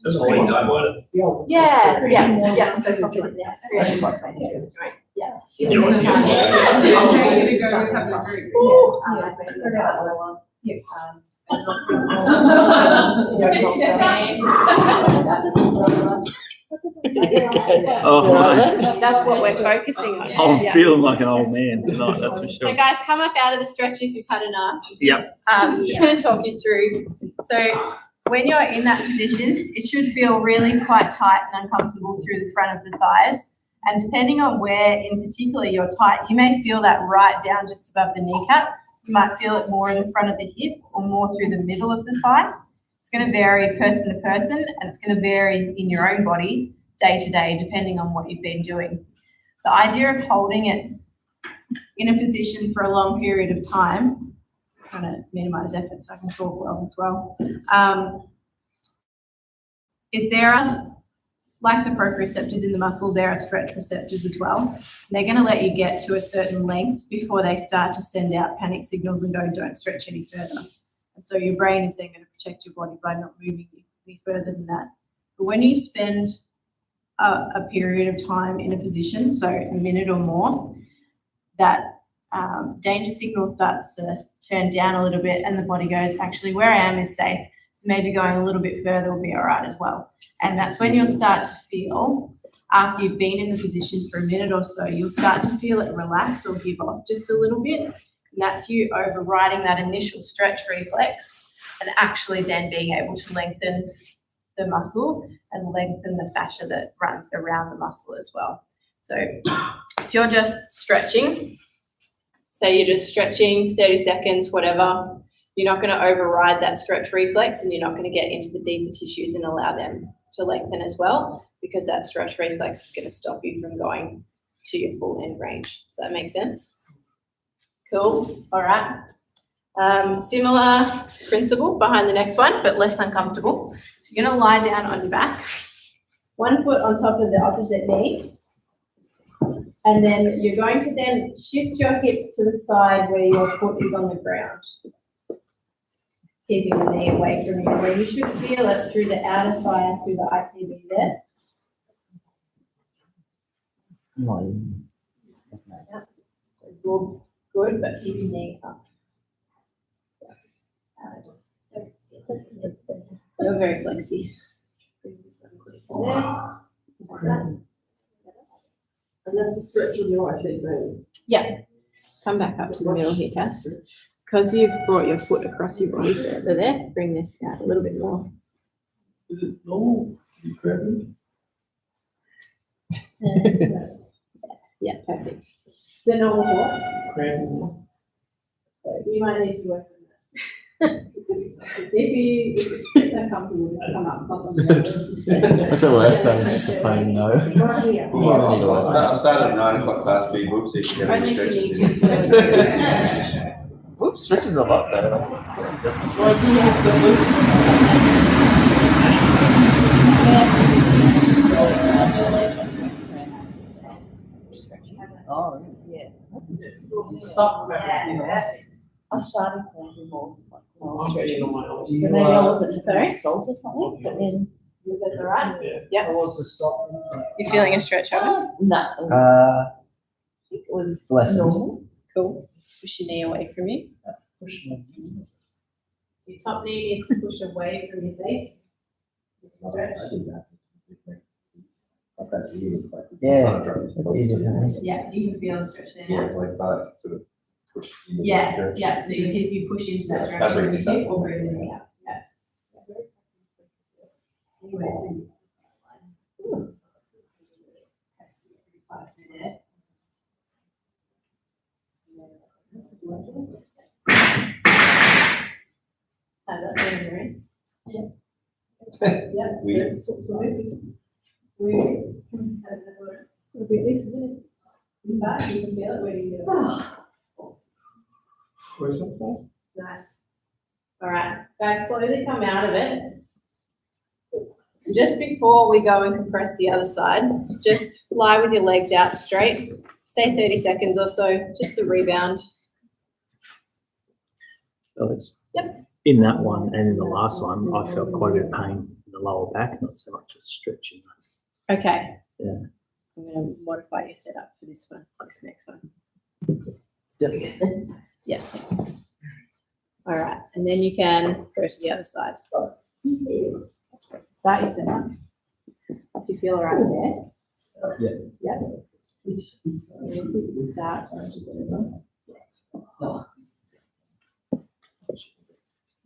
Just a lean done one. Yeah, so probably like that. Creation plus space, right? Yeah. You want to see Oh, That's what we're focusing on. I'm Yeah. feeling like an old man tonight, that's for So sure. guys, come up out of the stretch if you've had enough. Yep. Just gonna talk you through. So when you're in that position, it should feel really quite tight and uncomfortable through the front of the thighs. And depending on where in particular you're tight, you may feel that right down just above the kneecap. You might feel it more in the front of the hip or more through the middle of the thigh. It's going to vary person to person, and it's going to vary in your own body day to day, depending on what you've been doing. The idea of holding it in a position for a long period of time, I'm trying to minimize effort so I can talk well as well, is like the proprioceptors in the muscle, there are stretch receptors as well. They're going to let you get to a certain length before they start to send out panic signals and go, don't stretch any further. And so your brain is then going to protect your body by not moving any further than that. But when you spend a period of time in a position, so a minute or more, that danger signal starts to turn down a little bit and the body goes, actually where I am is safe. So maybe going a little bit further will be all right as well. And that's when you'll start to feel, after you've been in the position for a minute or so, you'll start to feel it relax or give off just a little bit. And that's you overriding that initial stretch reflex and actually then being able to lengthen the muscle and lengthen the fascia that runs around the muscle as well. So if you're just stretching, say you're just stretching 30 seconds, whatever, you're not going to override that stretch reflex and you're not going to get into the deeper tissues and allow them to lengthen as well, because that stretch reflex is going to stop you from going to your full end range. Does that make sense? Cool. All right. Similar principle behind the next one, but less uncomfortable. So you're going to lie down on your back, 1 foot on top of the opposite knee, and then you're going to then shift your hips to the side where your foot is on the ground, keeping the knee away from you. Where you should feel it through the outer thigh and through the ITB there. That's nice. So good, but keep your knee up. You're very flexy. And that's a stretch on your right leg, right? Yeah. Come back up to the middle here, Kath. Because you've brought your foot across your body further there, bring this out a little bit more. Is it normal to be cramping? Yeah, perfect. Is that normal walk? Cramping. So you might need to work on that. If it's uncomfortable, just come up. Pop on the That's a worse than just a plain no. Right here. I started at 9 o'clock class for you, books, so you can get any Only if you stretches need in. to. Whoops, stretches a lot better. That's why I do this stuff. Oh, Stop. I started playing more. I'm getting on my own. So maybe I wasn't Sorry? salt or something, but then. That's all right. Yeah. I was a soft. You feeling a stretch over? No, it was, it it was it's less than- normal. Cool. Push your knee away from you. Your top knee needs to push away from your face. Stretch. I did that. I've got to use like. Yeah, it's easier for me. Yeah, you can feel the stretch there Yeah, now. it's like that, sort of push. in the Yeah, direction. yeah, so if you push into that Yeah, direction, bring you this up. hip or bring the knee up, yeah. Anyway. Have that there, right? Yeah. Yep. Weird. Weird. It'll be at least a minute. In fact, you can feel it when you feel it. Nice. All right, guys, slowly come out of it. Just before we go and compress the other side, just lie with your legs out straight. Say 30 seconds or so, just to rebound. Alex? Yep. In that one and in the last one, I felt quite a bit of pain in the lower back, not so much as stretching. Okay. Yeah. I'm going to modify your setup for this one, this next one. Yep. Yeah, thanks. All right, and then you can go to the other side. So start your setup. Do you feel all right there? Yeah. Yeah. Start.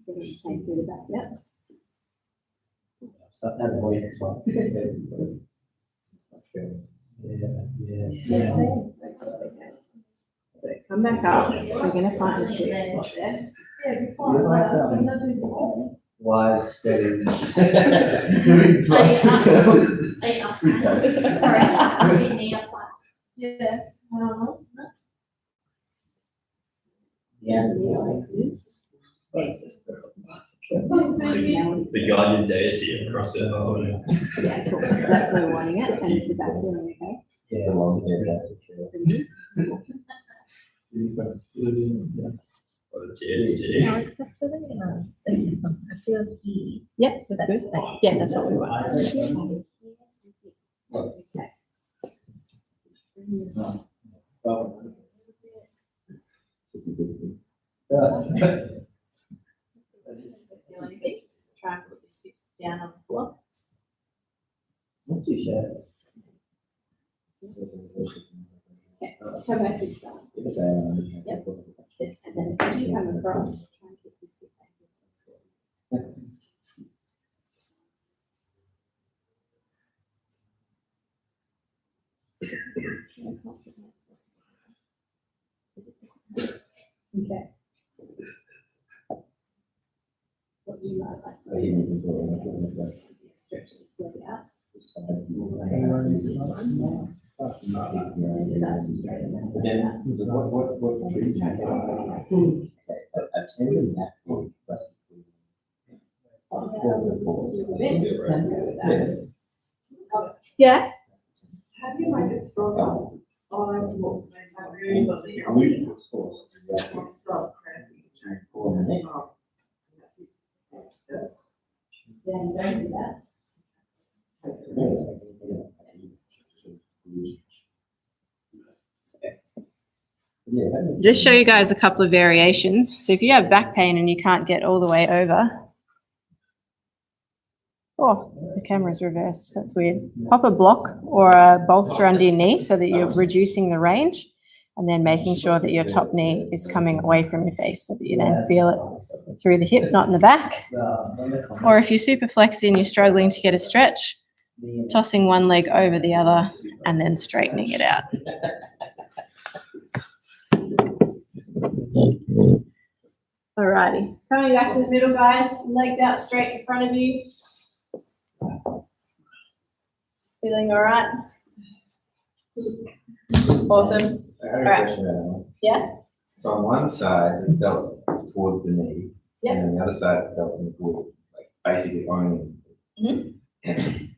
Take through the back, yep. So that way as well. Yeah. So come back up. We're going to find a sweet spot there. Wise, steady. Doing classic curls. Pretty Yeah. The guardian deity across it. Yeah, cool. That's where we're wanting it. And if you're back feeling okay. Yeah, well, yeah, that's okay. Alex, I still think I feel he. Yep, that's good. Yeah, that's what we want. Okay. Feel anything? Try and put this down on the floor. Once you share. Okay, come back to the side. That's it. And then as you come across, try and keep this back. Okay. What do you might like to do? Stretch this leg out. Attending that big, Yeah. Have you made it stronger? glute was forced. Stop cramping. Yeah, don't do that. Just show you guys a couple of variations. So if you have back pain and you can't get all the way over, oh, the camera's reversed. That's weird. Pop a block or a bolster under your knee so that you're reducing the range, and then making sure that your top knee is coming away from your face so that you then feel it through the hip, not in the back. Or if you're super flexy and you're struggling to get a stretch, tossing one leg over the other and then straightening it out. Alrighty, coming back to the middle, guys. Legs out straight in front of you. Feeling all right? Awesome. I have a question about that. Yeah. So on one side, it felt towards the knee. Yep. And then the other side felt in the glute, like basically only.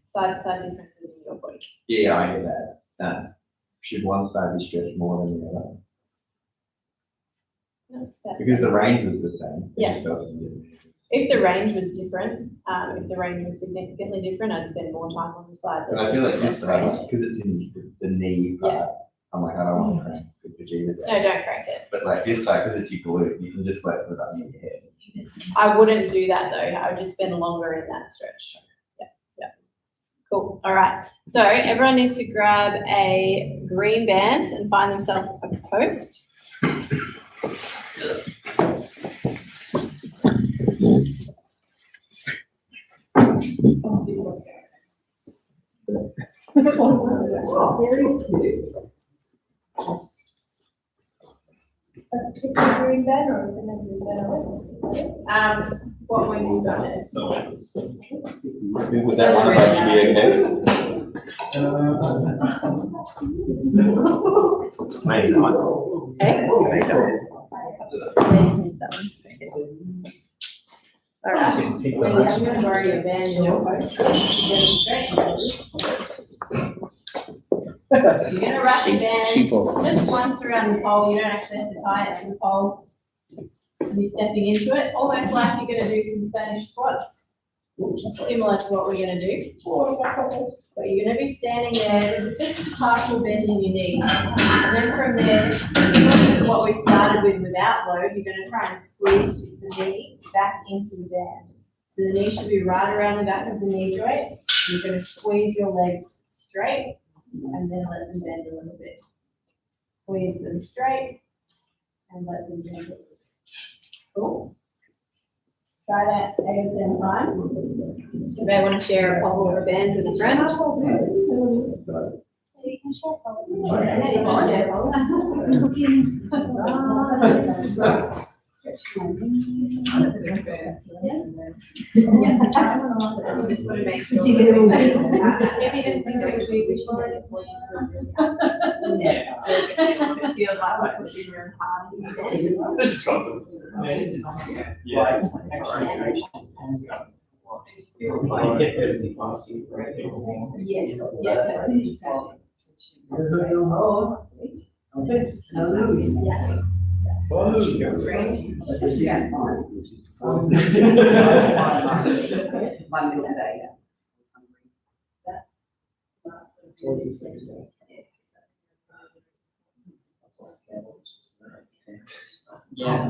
Side to side differences in your body. Yeah, I get that. Should one side be stretched more than the other? Because the range was the same. It Yeah. just felt different. If the range was different, if the range was significantly different, I'd spend more time on the side. But I feel like this side, because it's in the knee part, I'm like, I don't want to crank the vaginas No, don't crank it. But like this side, because it's your glute, you can just like put it under your head. I wouldn't do that though. I would just spend longer in that stretch. Yeah. Cool. All right. So everyone needs to grab a green band and find themselves a post. Green band or what Wendy's done is. Would that one about you be okay? Mine's that one. Okay. Mine's that one. All right. Wendy, I'm going to borrow your band and your post. You're going to wrap your band just once around the pole. You don't actually have to tie it to the pole. And you're stepping into it, almost like you're going to do some Spanish squats, which is similar to what we're going to do. But you're going to be standing there with just a partial bend in your knee. And then from there, similar to what we started with without load, you're going to try and squeeze the knee back into the band. So the knee should be right around the back of the knee joint. You're going to squeeze your legs straight and then let them bend a little bit. Squeeze them straight and let them bend a little bit. Cool. Try that 8 or 10 times. You may want to share a pole or a band with a friend. You can share poles. Yeah, you can share poles. Just want to make sure. Maybe even think of musician. Yeah. So if it feels like what puts you in hard to say. This is comfortable. Yeah. Yes. Yeah.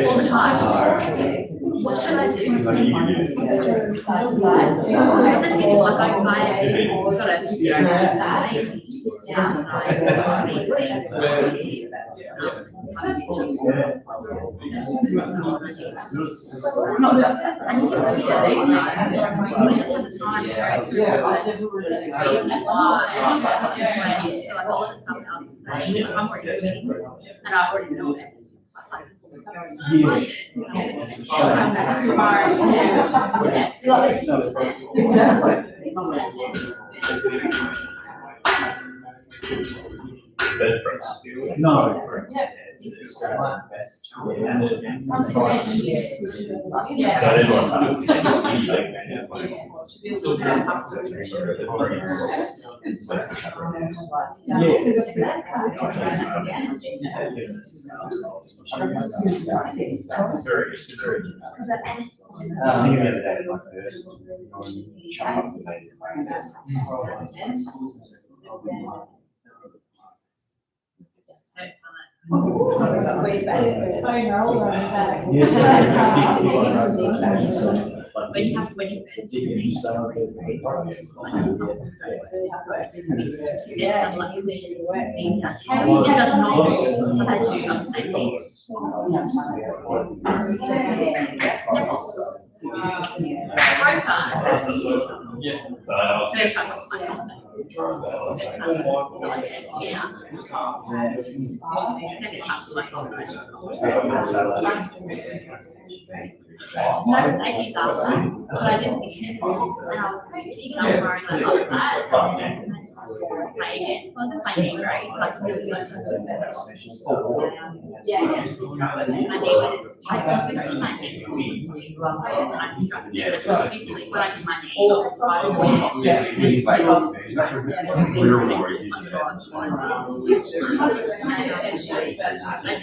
All the time. What should I do? Side to side. Not just that. I think it's and I already know it. Bed press. No. Yeah. That is what it's very. Singing the other day, it's my first chop up the bass. Squeeze back. When you yeah, he's making it away. It does not. Sometimes I did that, but I didn't think it was, and I was kind of taking over and I love that. Play again, so I'm just playing right, like really good. Yeah. And they would, I was basically my name. And I struck it, so basically when I did my name, He's like, we're always using that. I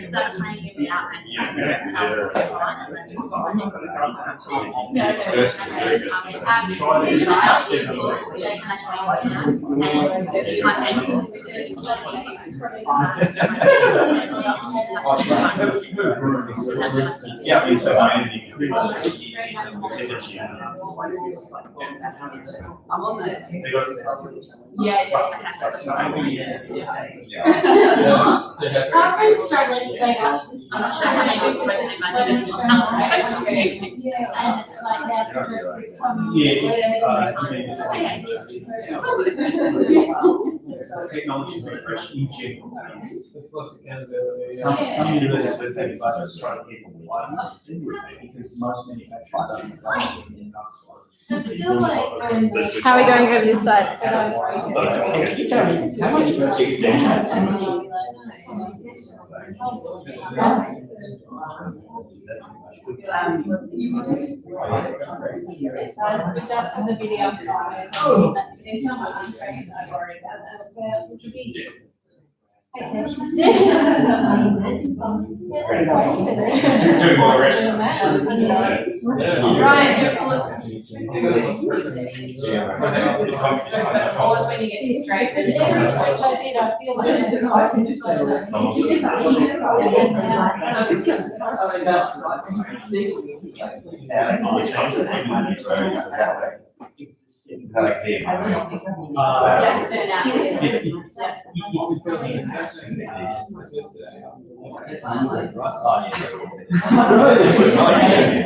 started playing it without my name, and I was like, fine, and then just my name. First, very good. And I Yeah, we so I'm on the. I've been struggling so much this year. I'm not sure how many weeks ago and it's like that's stress this time. Technology refresh in general. It's less accountability. Some universities, let's say, budgets try to keep it one, because most manufacturers don't in It's still like, How are we going over this side? Can you tell me how much extension? Just in the video. Doing more rest. Ryan, you're pause when you get distracted. Every switch I did, I feel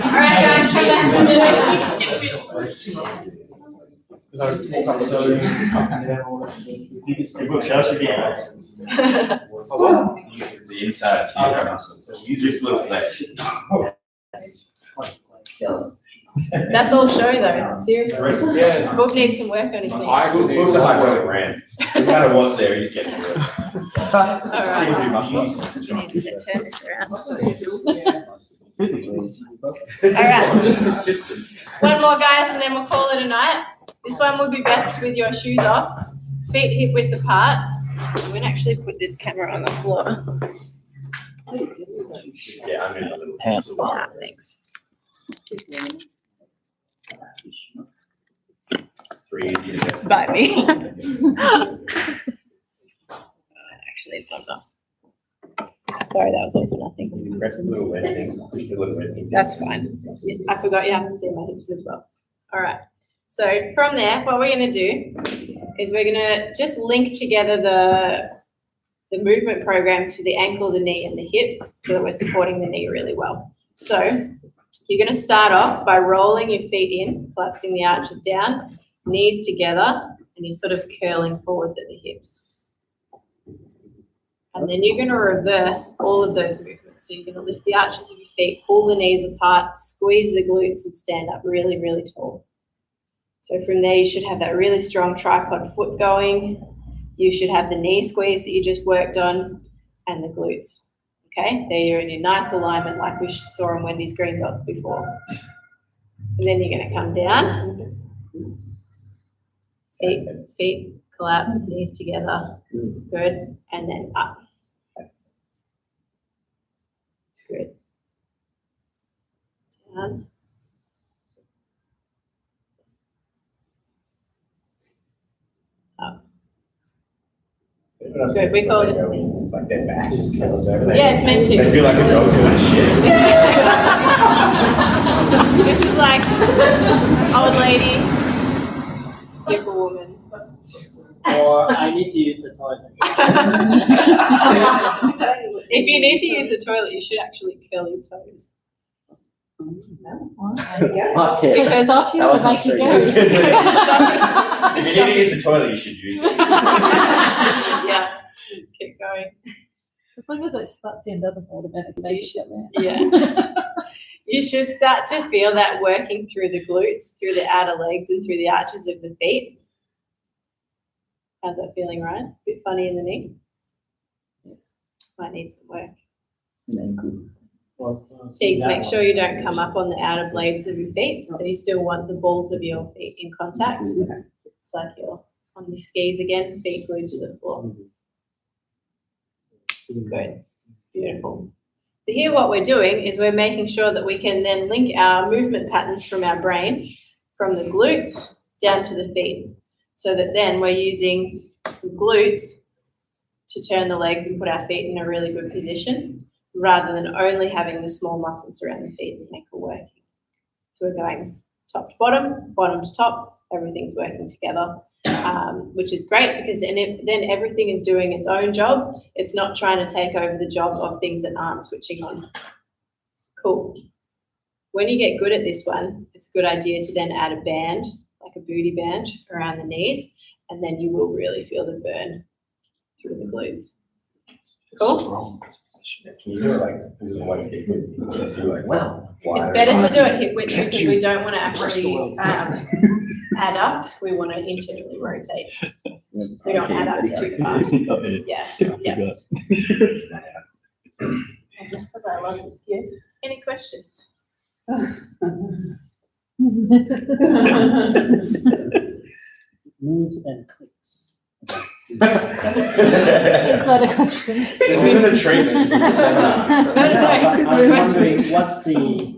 Alright guys, come back to The inside teardrop muscles. You just look flex. That's all show though, seriously. Yeah. Book needs some work on his knees. Book's a hydraulic ram. No matter what's there, you just get through it. See if you muscle up. You need to turn this around. Physically. Alright, Just persistent. one more guys and then we'll call it a night. This one would be best with your shoes off, feet hip width apart. I'm gonna actually put this camera on the floor. Yeah, I'm in a little. Pants. Ah, thanks. 3 easy to get. Bite me. Actually, I'm not. Sorry, that was all for nothing. Press the little red thing, push the little red thing. That's fine. I forgot you have to see my hips as well. All right. So from there, what we're going to do is we're going to just link together the movement programs for the ankle, the knee, and the hip so that we're supporting the knee really well. So you're going to start off by rolling your feet in, collapsing the arches down, knees together, and you're sort of curling forwards at the hips. And then you're going to reverse all of those movements. So you're going to lift the arches of your feet, pull the knees apart, squeeze the glutes, and stand up really, really tall. So from there, you should have that really strong tripod foot going. You should have the knee squeeze that you just worked on and the glutes. Okay, there you're in your nice alignment like we saw on Wendy's green dots before. And then you're going to come down. Feet collapse, knees together. Good. And then up. Good. Down. Up. Good, we call it. It's like their back just trails over there. Yeah, it's meant to. They feel like a dog doing shit. This is like old lady, superwoman. Or I need to use the toilet. If you need to use the toilet, you should actually curl your toes. Hot tip. To stop you or make you go. Just- If you need to use the toilet, you should use it. Yeah, keep going. As long as it stops in, doesn't automatically So you make should- it. Yeah. You should start to feel that working through the glutes, through the outer legs, and through the arches of the feet. How's that feeling, Ryan? Bit funny in the knee? Might need some work. Teagues, make sure you don't come up on the outer blades of your feet. So you still want the balls of your feet in contact. It's like you're on your skis again, feet glued to the floor. Good. Beautiful. So here what we're doing is we're making sure that we can then link our movement patterns from our brain, from the glutes down to the feet. So that then we're using glutes to turn the legs and put our feet in a really good position, rather than only having the small muscles around the feet and ankle working. So we're going top to bottom, bottom to top, everything's working together, which is great because then everything is doing its own job. It's not trying to take over the job of things that aren't switching on. Cool. When you get good at this one, it's a good idea to then add a band, like a booty band around the knees, and then you will really feel the burn through the glutes. Cool? Can you do it like, this is one hip width, you can do like, Well, It's better to do it hip width because we don't want to actually adduct. We want to internally rotate. So we don't adduct too fast. Yeah, yeah. And just because I love this gift. Any questions? Moves and clicks. Inside a question. This isn't a treatment, this is a seminar. I'm wondering, what's the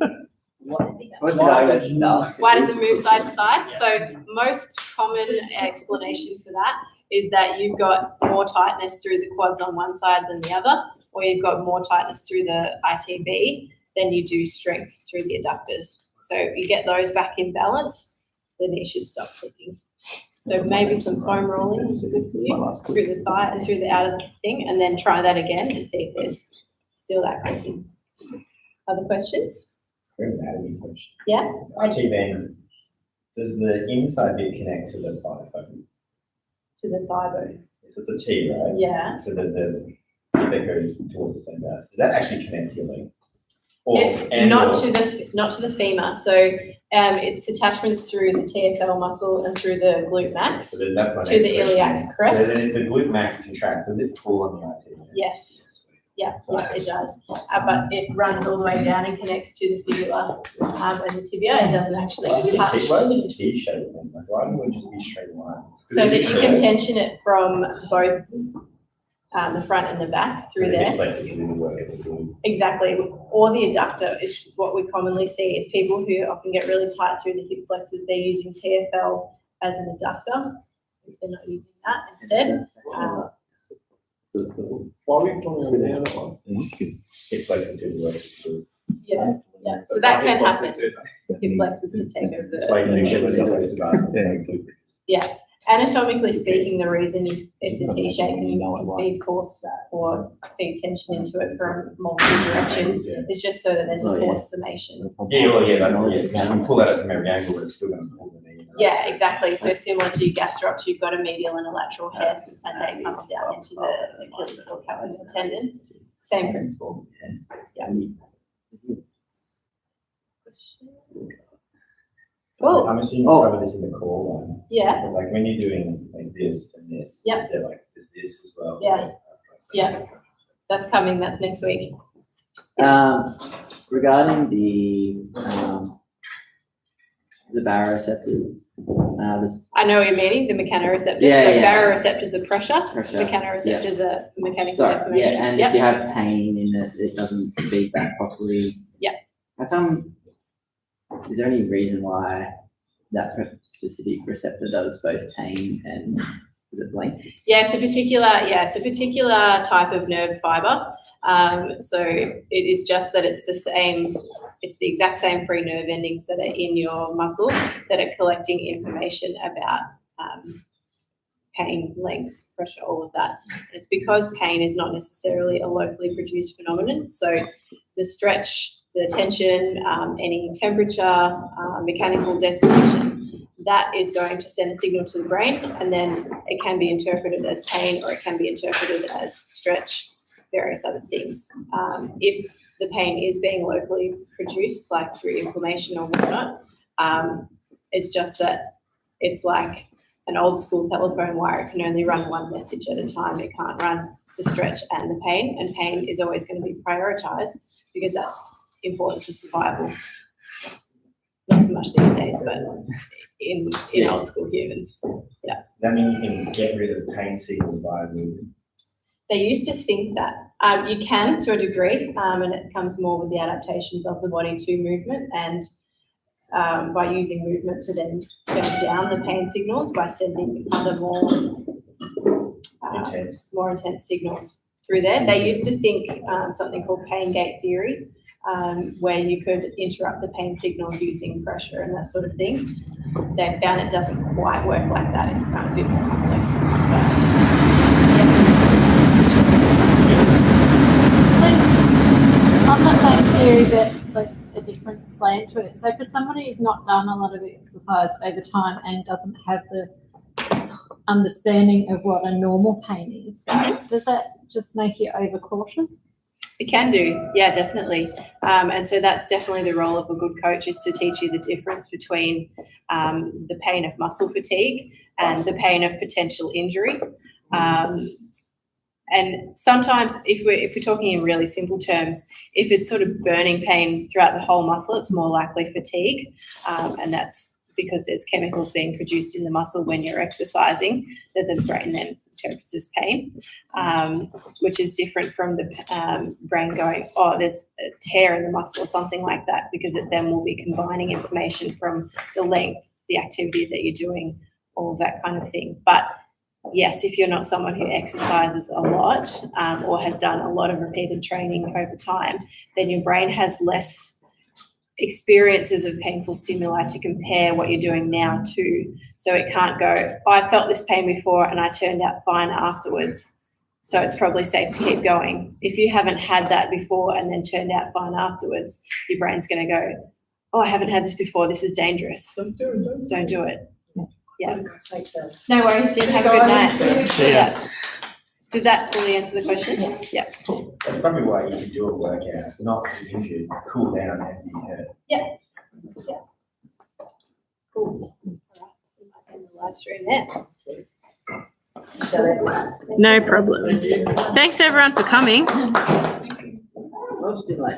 diagnosis now? Why does it move side to side? So most common explanation for that is that you've got more tightness through the quads on one side than the other, or you've got more tightness through the ITB than you do strength through the adductors. So if you get those back in balance, the knee should stop clicking. So maybe some foam rolling is good for you through the thigh and through the outer thing, and then try that again and see if there's still that clicking. Other questions? Very anatomy question. Yeah. IT band, does the inside bit connect to the thigh bone? To the thigh bone. So it's a T, right? Yeah. So the bit that goes towards the center, does that actually connect to your leg? Not to the femur. So it's attachments through the TFL muscle and through the glute max So that's my to next the question. iliac crest. So then if the glute max contracts, does it pull on the IT band? Yes. Yeah, it does. But it runs all the way down and connects to the fibula and the tibia. It doesn't actually Why is touch. it a T shape then? Like, why wouldn't it just be straight line? So that you can tension it from both the front and the back through there. Exactly. Or the adductor is what we commonly see is people who often get really tight through the hip flexors. They're using TFL as an adductor. They're not using that instead. Why are we pulling over the other one? Hip flexors do the work. Yeah. So that can happen. Hip flexors can take over. That's why you can do shit with it. Yeah. Anatomically speaking, the reason it's a T shape and you don't want to feed force or feed tension into it from multiple directions is just so that there's a force summation. You can pull that up from every angle, but it's still going to pull the knee. Yeah, exactly. So similar to your gastrocs, you've got a medial and a lateral head, and they come down into the Achilles or calcaneal tendon. Same principle. Yeah. Cool. I'm assuming you cover this in the core one. Yeah. But like when you're doing like this and this, Yep. is there like is this as well? Yeah. Yeah. That's coming. That's next week. Regarding the baroreceptors, I know what you're meaning, the mechanoreceptors. Yeah, so yeah. baroreceptors are pressure. Mechanoreceptors are mechanical deformation. Yeah, and if you have pain in it, it doesn't feed back properly. Yeah. How come? Is there any reason why that specific receptor does both pain and is it blink? Yeah, it's a particular type of nerve fiber. So it is just that it's the exact same free nerve endings that are in your muscle that are collecting information about pain, length, pressure, all of that. And it's because pain is not necessarily a locally produced phenomenon. So the stretch, the tension, any temperature, mechanical deformation, that is going to send a signal to the brain, and then it can be interpreted as pain or it can be interpreted as stretch, various other things. If the pain is being locally produced, like through inflammation or whatnot, it's just that it's like an old school telephone wire. It can only run one message at a time. It can't run the stretch and the pain, and pain is always going to be prioritized because that's important for survival. Not so much these days, but in old school humans. Yeah. Does that mean you can get rid of the pain signals via movement? They used to think that you can to a degree, and it comes more with the adaptations of the body to movement and by using movement to then turn down the pain signals by sending other more intense. more intense signals through there. They used to think something called pain gate theory, where you could interrupt the pain signals using pressure and that sort of thing. They found it doesn't quite work like that. It's kind of a bit more complex. So on the same theory, but like a different slant to it. So for somebody who's not done a lot of exercise over time and doesn't have the understanding of what a normal pain is, does that just make you overcautious? It can do, yeah, definitely. And so that's definitely the role of a good coach, is to teach you the difference between the pain of muscle fatigue and the pain of potential injury. And sometimes if we're talking in really simple terms, if it's sort of burning pain throughout the whole muscle, it's more likely fatigue. And that's because there's chemicals being produced in the muscle when you're exercising that the brain then interprets as pain, which is different from the brain going, oh, there's a tear in the muscle or something like that, because it then will be combining information from the length, the activity that you're doing, all that kind of thing. But yes, if you're not someone who exercises a lot or has done a lot of repeated training over time, then your brain has less experiences of painful stimuli to compare what you're doing now to. So it can't go, oh, I felt this pain before and I turned out fine afterwards, so it's probably safe to keep going. If you haven't had that before and then turned out fine afterwards, your brain's going to go, oh, I haven't had this before, this is dangerous. Don't do it. Yeah. No worries, Jen. Have a good night. See ya. Does that fully answer the question? Yeah. That's probably why you can do a workout, not be injured, cool down and be hurt. Yeah. Cool. End the live stream there. No problems. Thanks everyone for coming. Most like